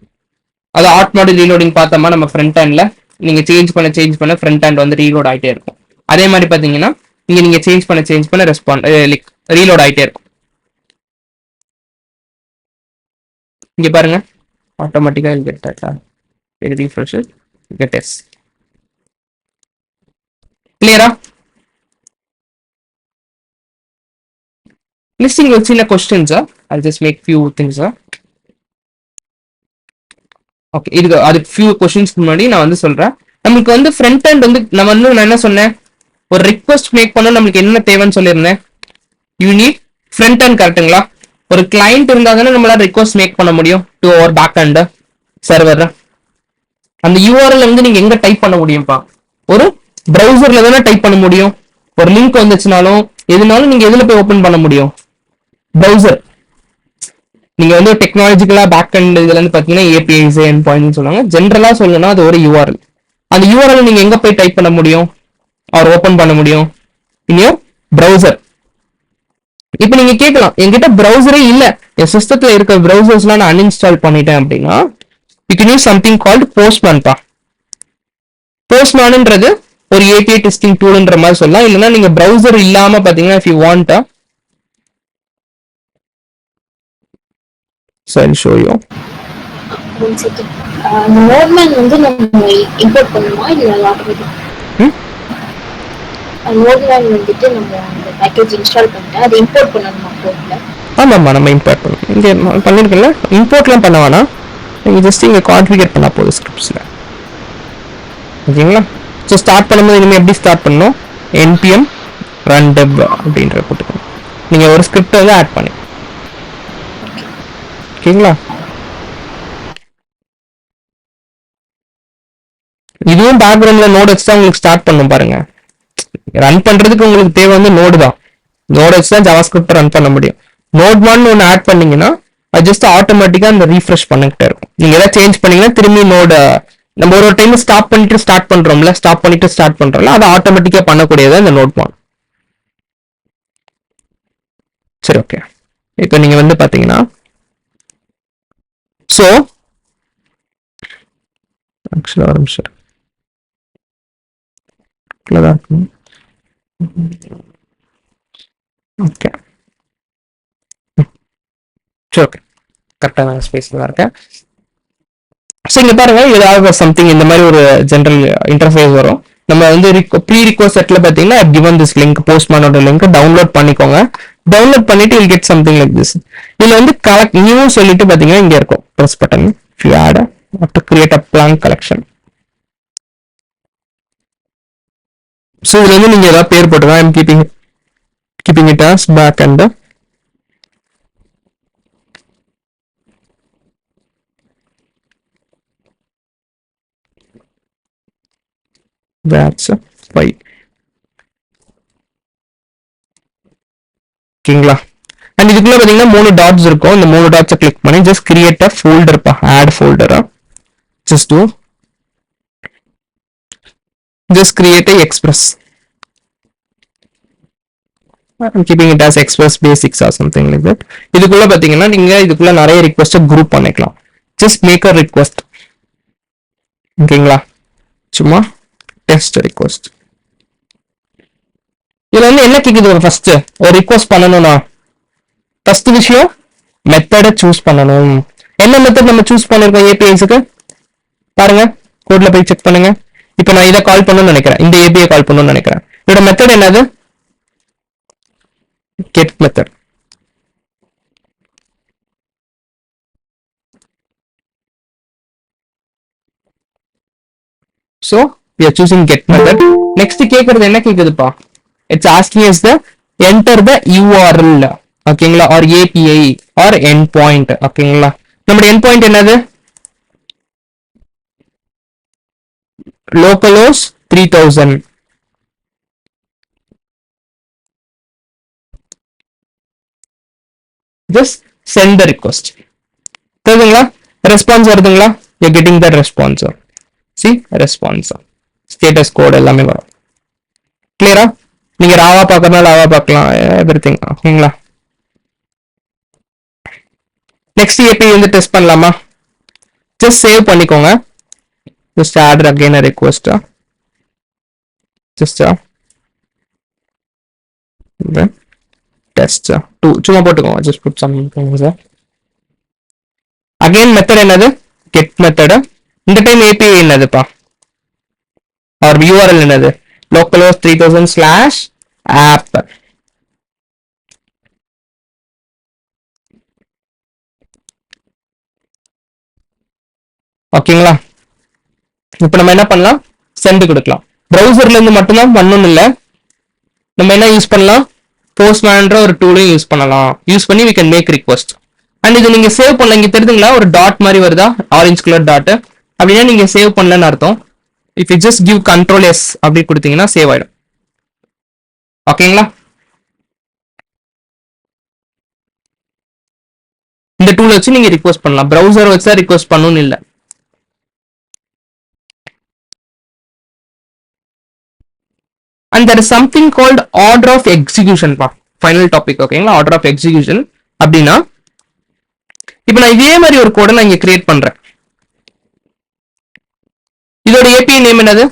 அது ஆட்டோமேட்டிக் ரீலோடிங் பார்த்தோமா நம்ம ஃப்ரண்ட் ஹேண்ட்ல நீங்க சேஞ்ச் பண்ண ஃப்ரண்ட் ஹேண்ட் வந்து ரீலோட் ஆயிட்டே இருக்கும். அதே மாதிரி பாத்தீங்கன்னா நீங்க சேஞ்ச் பண்ண ரெஸ்பாண்ட் லைக் ரீலோட் ஆயிட்டே இருக்கும். இங்க பாருங்க, ஆட்டோமேட்டிக்கா will get that. refresh it, get yes. கிளியரா? லிஸ்டிங் ஒரு சின்ன questions. I'll just make few things. Okay, இதுக்கு அதுக்கு ஃபியூ கொஸ்டின்ஸ்க்கு முன்னாடி நான் வந்து சொல்றேன். நமக்கு வந்து ஃப்ரண்ட் ஹேண்ட் வந்து நான் என்ன சொன்னேன், ஒரு ரிக்வெஸ்ட் மேக் பண்ண நம்மளுக்கு என்ன தேவைன்னு சொல்லியிருந்தேன். யூ நீட் ஃப்ரண்ட் ஹேண்ட், கரெக்ட்டுங்களா? ஒரு கிளைண்ட் இருந்தா தானே நம்மளால ரிக்வெஸ்ட் மேக் பண்ண முடியும் to our back end server. அந்த யூஆர்எல் வந்து நீங்க எங்க டைப் பண்ண முடியும்ப்பா? ஒரு பிரவுசர்ல தானே டைப் பண்ண முடியும். ஒரு லிங்க் வந்துச்சுனாலும் எதுனாலும் நீங்க எதுல போய் ஓபன் பண்ண முடியும்? பிரவுசர். நீங்க வந்து டெக்னாலஜிக்கலா பேக் அண்ட் இதுல இருந்து பாத்தீங்கன்னா ஏபிஐஸ் எண்ட் பாயிண்ட் சொல்லுவாங்க. ஜென்ரலா சொல்லணும்னா அது ஒரு யூஆர்எல். அந்த யூஆர்எல் நீங்க எங்க போய் டைப் பண்ண முடியும் ஆர் ஓபன் பண்ண முடியும்? In your browser. இப்போ நீங்க கேட்கலாம், என்கிட்ட பிரவுசரே இல்ல, என் சிஸ்டத்துல இருக்க ப்ரௌசர்ஸ்லாம் நான் அன்இன்ஸ்டால் பண்ணிட்டேன் அப்படின்னா you can use something called போஸ்ட்மேன்பா. போஸ்ட்மேன்ன்றது ஒரு ஏபிஐ டெஸ்டிங் டூல்ன்ற மாதிரி சொல்லலாம். இல்லைன்னா நீங்க ப்ரௌசர் இல்லாம பாத்தீங்கன்னா if you want so I'll show you. One second. அந்த நோட்மேன் வந்து நம்ம இம்போர்ட் பண்ணுமா இல்ல ஆட்டோமேட்டிக்? நோட்மேன் வந்துட்டு நம்ம அந்த பேக்கேஜ் இன்ஸ்டால் பண்ணிட்டு அதை இம்போர்ட் பண்ணணுமா கோட்ல? ஆமாம்மா, நம்ம இம்போர்ட் பண்ணணும். இங்கே பண்ணிருக்கல, இம்போர்ட்லாம் பண்ண வேணாம். நீங்க ஜஸ்ட் இங்க கான்ஃபிகர் பண்ணா போதும் ஸ்கிரிப்ட்ஸ்ல. ஓகேங்களா? ஸோ ஸ்டார்ட் பண்ணும்போது இனிமேல் எப்படி ஸ்டார்ட் பண்ணணும், npm run dev அப்படின்ற போட்டுக்கணும். நீங்க ஒரு ஸ்கிரிப்ட் வந்து ஆட் பண்ணி, ஓகேங்களா? இதுவும் பேக்ரவுண்ட்ல நோட் வச்சு தான் உங்களுக்கு ஸ்டார்ட் பண்ணும் பாருங்க. ரன் பண்றதுக்கு உங்களுக்கு தேவை வந்து நோடு தான். நோட் வச்சு தான் ஜாவாஸ்கிரிப்ட் ரன் பண்ண முடியும். நோட்1 ஒன்று ஆட் பண்ணீங்கன்னா அது ஜஸ்ட் ஆட்டோமேட்டிக்கா அந்த ரீஃப்ரெஷ் பண்ணிக்கிட்டே இருக்கும். நீங்க ஏதாவது சேஞ்ச் பண்ணீங்கன்னா திரும்பி நோட நம்ம ஒரு டைம் ஸ்டாப் பண்ணிட்டு ஸ்டார்ட் பண்றோம்ல, ஸ்டாப் பண்ணிட்டு ஸ்டார்ட் பண்றோம்ல, அது ஆட்டோமேட்டிக்கா பண்ணக்கூடியது இந்த நோட்1. சரி, ஓகே. இப்போ நீங்க வந்து பாத்தீங்கன்னா ஸோ ஆக்சுவலா ஒரு நிமிஷம் இருக்கும். ஓகே, சரி, ஓகே, கரெக்டாக நான் ஸ்பேஸ்ல தான் இருக்கேன். ஸோ இங்க பாருங்க, ஏதாவது சம்திங் இந்த மாதிரி ஒரு ஜென்ரல் இன்டர்ஃபேஸ் வரும். நம்ம வந்து ப்ரீ ரிக்வெஸ்ட் செட்ல பாத்தீங்கன்னா கிவன் திஸ் லிங்க், போஸ்ட்மேனோட லிங்க் டவுன்லோட் பண்ணிக்கோங்க. டவுன்லோட் பண்ணிட்டு you get something like this. இதுல வந்து கலெக்ட் நியூ சொல்லிட்டு பாத்தீங்கன்னா இங்க இருக்கும் press button. If you add to create a blank collection. So இதுல வந்து நீங்க ஏதாவது பேர் போட்டுக்கலாம். I'm keeping it as back and that's why. ஓகேங்களா? அண்ட் இதுக்குள்ள பாத்தீங்கன்னா 3 டாட்ஸ் இருக்கும். இந்த 3 டாட்ஸை கிளிக் பண்ணி ஜஸ்ட் கிரியேட் அ ஃபோல்டர் பா, add ஃபோல்டரா just create a express. I'm keeping it as express basics or something like that. இதுக்குள்ள பாத்தீங்கன்னா நீங்க இதுக்குள்ள நிறைய ரிக்வெஸ்ட் குரூப் பண்ணிக்கலாம். just make a request. ஓகேங்களா? சும்மா டெஸ்ட் ரிக்வெஸ்ட். இதுல வந்து என்ன கேக்குது, ஃபர்ஸ்ட் ஒரு ரிக்வெஸ்ட் பண்ணணும்னா ஃபர்ஸ்ட் விஷயம் மெத்தடை சூஸ் பண்ணணும். என்ன மெத்தட் நம்ம சூஸ் பண்ணிருக்கோம் ஏபிஐஸ்க்கு பாருங்க, கோட்ல போய் செக் பண்ணுங்க. இப்போ நான் இதை கால் பண்ணணும்னு நினைக்கிறேன், இந்த ஏபிஐ கால் பண்ணணும்னு நினைக்கிறேன். இதோட மெத்தட் என்னது, get method. So we are choosing get method. Next கேக்குறது என்ன கேக்குதுப்பா, it's asking us the enter the URL, ஓகேங்களா, or API or endpoint. ஓகேங்களா, நம்முடைய endpoint என்னது, localhost 3000. just send the request. தெரியுதுங்களா, ரெஸ்பான்ஸ் வருதுங்களா, you're getting the response. see response, status code எல்லாமே வரும். கிளியரா? நீங்க ராவா பார்க்கறதுனா ராவா பார்க்கலாம், எவ்ரிதிங். ஓகேங்களா? நெக்ஸ்ட் ஏபிஐ வந்து டெஸ்ட் பண்ணலாமா, ஜஸ்ட் சேவ் பண்ணிக்கோங்க. just add again a request. just then test 2 சும்மா போட்டுக்கோங்க, just put some things. again method என்னது, get method. இந்த டைம் API என்னதுப்பா, or URL என்னது, localhost 3000/app. ஓகேங்களா? இப்போ நம்ம என்ன பண்ணலாம், சென்ட் கொடுக்கலாம். ப்ரௌசர்ல இருந்து மட்டும்தான் பண்ணணும் இல்ல, நம்ம என்ன யூஸ் பண்ணலாம், போஸ்ட்மேன்ற ஒரு டூலையும் யூஸ் பண்ணலாம். யூஸ் பண்ணி we can make request. And இது நீங்க சேவ் பண்ணல, இங்க தெரியுதுங்களா ஒரு டாட் மாதிரி வருதா, ஆரஞ்சு கலர் டாட், அப்படின்னா நீங்க சேவ் பண்ணலன்னு அர்த்தம். If you just give control S அப்படி கொடுத்தீங்கன்னா சேவ் ஆயிடும். ஓகேங்களா? இந்த டூல் வச்சு நீங்க ரிக்வெஸ்ட் பண்ணலாம், ப்ரௌசர் வச்சா ரிக்வெஸ்ட் பண்ணணும்னு இல்லை. and there is something called order of execution பா, ஃபைனல் டாபிக். ஓகேங்களா, ஆர்டர் ஆஃப் எக்ஸிகியூஷன் அப்படின்னா இப்போ நான் இதே மாதிரி ஒரு கோடை நான் இங்க கிரியேட் பண்றேன். இதோட ஏபிஐ நேம் என்னது?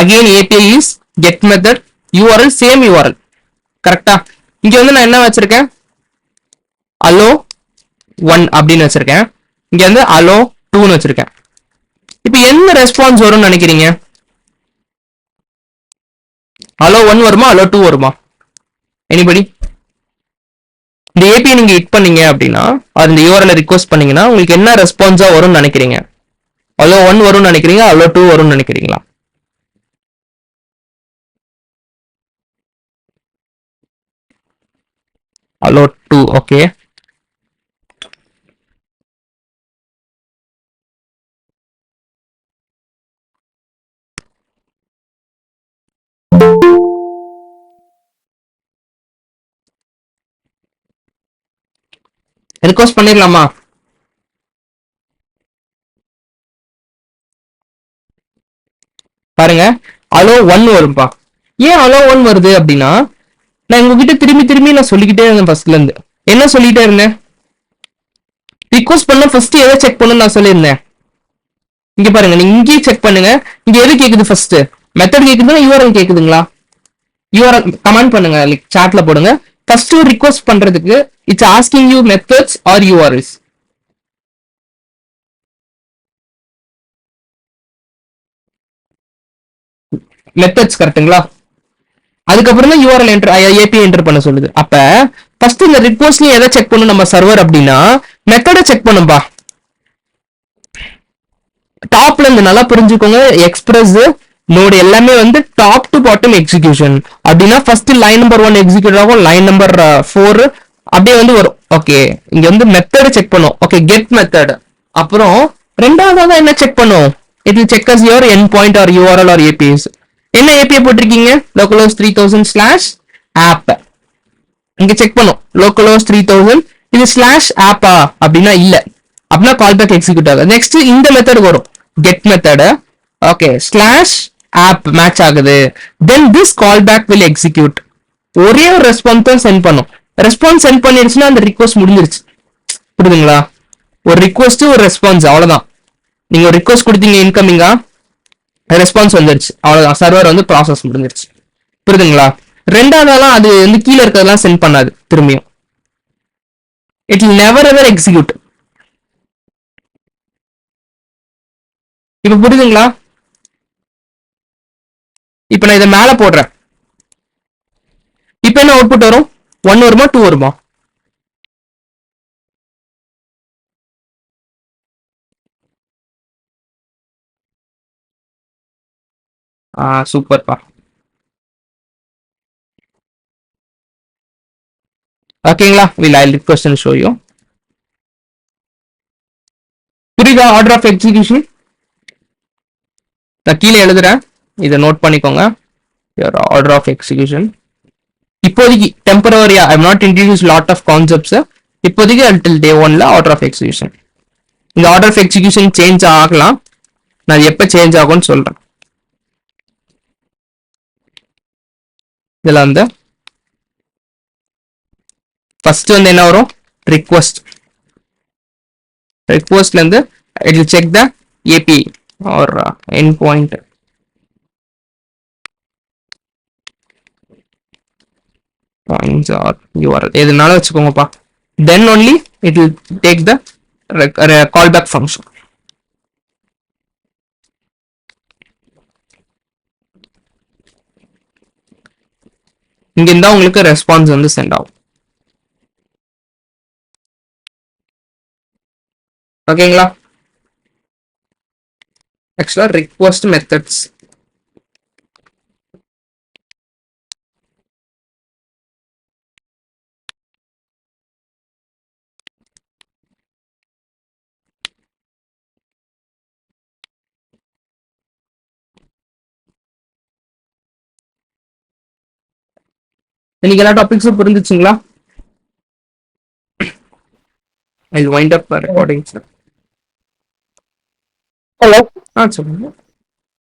Again API is get method URL same URL. கரெக்டா? இங்க வந்து நான் என்ன வச்சிருக்கேன்? அலோ 1 அப்படின்னு வச்சிருக்கேன். இங்க வந்து அலோ 2ன்னு வச்சிருக்கேன். இப்போ என்ன ரெஸ்பான்ஸ் வரும்னு நினைக்கிறீங்க? அலோ 1 வருமா அலோ 2 வருமா? எனிபடி? இந்த ஏபிஐ நீங்க ஹிட் பண்ணீங்க அப்படின்னா இந்த யூஆர்எல் ரிக்வெஸ்ட் பண்ணீங்கன்னா உங்களுக்கு என்ன ரெஸ்பான்ஸா வரும்னு நினைக்கிறீங்க? அலோ 1 வரும்னு நினைக்கிறீங்க, அலோ 2 வரும்னு நினைக்கிறீங்களா? அலோ 2. ஓகே, ரிக்வெஸ்ட் பண்ணிடலாமா? பாருங்க, அலோ 1 வரும்பா. ஏன் அலோ 1 வருது அப்படின்னா நான் உங்ககிட்ட திரும்பி நான் சொல்லிக்கிட்டே இருந்தேன். ஃபர்ஸ்ட்ல இருந்து என்ன சொல்லிட்டே இருந்தேன்? ரிக்வெஸ்ட் பண்ண ஃபர்ஸ்ட் எதை செக் பண்ணணும்னு நான் சொல்லியிருந்தேன். இங்க பாருங்க, நீங்க இங்கேயே செக் பண்ணுங்க. இங்க எது கேக்குது? ஃபர்ஸ்ட் மெத்தட் கேக்குதுன்னா யூஆர்எல் கேக்குதுங்களா? யூஆர்எல் கமெண்ட் பண்ணுங்க, லைக் சாட்ல போடுங்க. ஃபர்ஸ்ட் ஒரு ரிக்வெஸ்ட் பண்றதுக்கு it's asking you methods or URLs. Methods கரெக்ட்டுங்களா? அதுக்கப்புறம் தான் யூஆர்எல் என்டர் ஏபிஐ என்டர் பண்ண சொல்லுது. அப்ப ஃபர்ஸ்ட் இந்த ரிக்வெஸ்ட்லயும் எதை செக் பண்ணும் நம்ம சர்வர் அப்படின்னா மெத்தடை செக் பண்ணும்பா. டாப்ல இருந்து நல்லா புரிஞ்சுக்கோங்க, எக்ஸ்பிரஸ் நோடு எல்லாமே வந்து டாப் டு பாட்டம் எக்ஸிகியூஷன் அப்படின்னா ஃபர்ஸ்ட் லைன் நம்பர் 1 எக்ஸிக்யூட் ஆகும், லைன் நம்பர் 4 அப்படியே வந்து வரும். ஓகே, இங்க வந்து மெத்தட் செக் பண்ணும். Okay, get method. அப்புறம் ரெண்டாவதா என்ன செக் பண்ணும்? It will check as your end point or URL or APIs. என்ன ஏபிஐ போட்டிருக்கீங்க? localhost 3000/app. இங்க செக் பண்ணும் localhost 3000 இது /app-ஆ அப்படின்னா இல்ல, அப்படின்னா கால்பேக் எக்ஸிக்யூட் ஆகுது. நெக்ஸ்ட் இந்த மெத்தட் வரும், get method. Okay, /app match ஆகுது. Then this callback will execute. ஒரே ஒரு ரெஸ்பான்ஸ் தான் சென்ட் பண்ணும். ரெஸ்பான்ஸ் சென்ட் பண்ணிருச்சுன்னா அந்த ரிக்வெஸ்ட் முடிஞ்சிருச்சு. புரியுதுங்களா? ஒரு ரிக்வெஸ்ட் ஒரு ரெஸ்பான்ஸ், அவ்வளவுதான். நீங்க ஒரு ரிக்வெஸ்ட் கொடுத்தீங்க இன்கமிங்கா, ரெஸ்பான்ஸ் வந்துருச்சு, அவ்வளவுதான். சர்வர் வந்து ப்ராசஸ் முடிஞ்சிருச்சு. புரியுதுங்களா? ரெண்டாவதெல்லாம் அது வந்து கீழே இருக்கிறதெல்லாம் சென்ட் பண்ணாது திரும்பியும். It will never ever execute. இப்ப புரியுதுங்களா? இப்ப நான் இதை மேல போடுறேன். இப்ப என்ன அவுட்புட் வரும்? 1 வருமா 2 வருமா? சூப்பர்ப்பா. ஓகேங்களா? I'll request and show you. புரியுதா? ஆர்டர் ஆஃப் எக்ஸிகியூஷன் நான் கீழே எழுதுறேன், இதை நோட் பண்ணிக்கோங்க. ஆர்டர் ஆஃப் எக்ஸிகியூஷன் இப்போதைக்கு டெம்பரரியா I not introduce lot of concepts. இப்போதைக்கு until day 1ல ஆர்டர் ஆஃப் எக்ஸிகியூஷன். இந்த ஆர்டர் ஆஃப் எக்ஸிகியூஷன் சேஞ்ச் ஆகலாம், நான் எப்ப சேஞ்ச் ஆகும்னு சொல்றேன். இதுல வந்து ஃபர்ஸ்ட் வந்து என்ன வரும்? ரிக்வெஸ்ட். ரிக்வெஸ்ட்ல இருந்து it will check the API or endpoint. Points or URL எதுனாலும் வச்சுக்கோங்கப்பா. Then only it will take the callback function. இங்க இருந்தா உங்களுக்கு ரெஸ்பான்ஸ் வந்து சென்ட் ஆகும். ஓகேங்களா? ஆக்சுவலா ரிக்வெஸ்ட் மெத்தட்ஸ் இன்னைக்கு எல்லா டாபிக்ஸும் புரிஞ்சிச்சுங்களா? I'll wind up recording, sir. Hello சொல்லுங்க.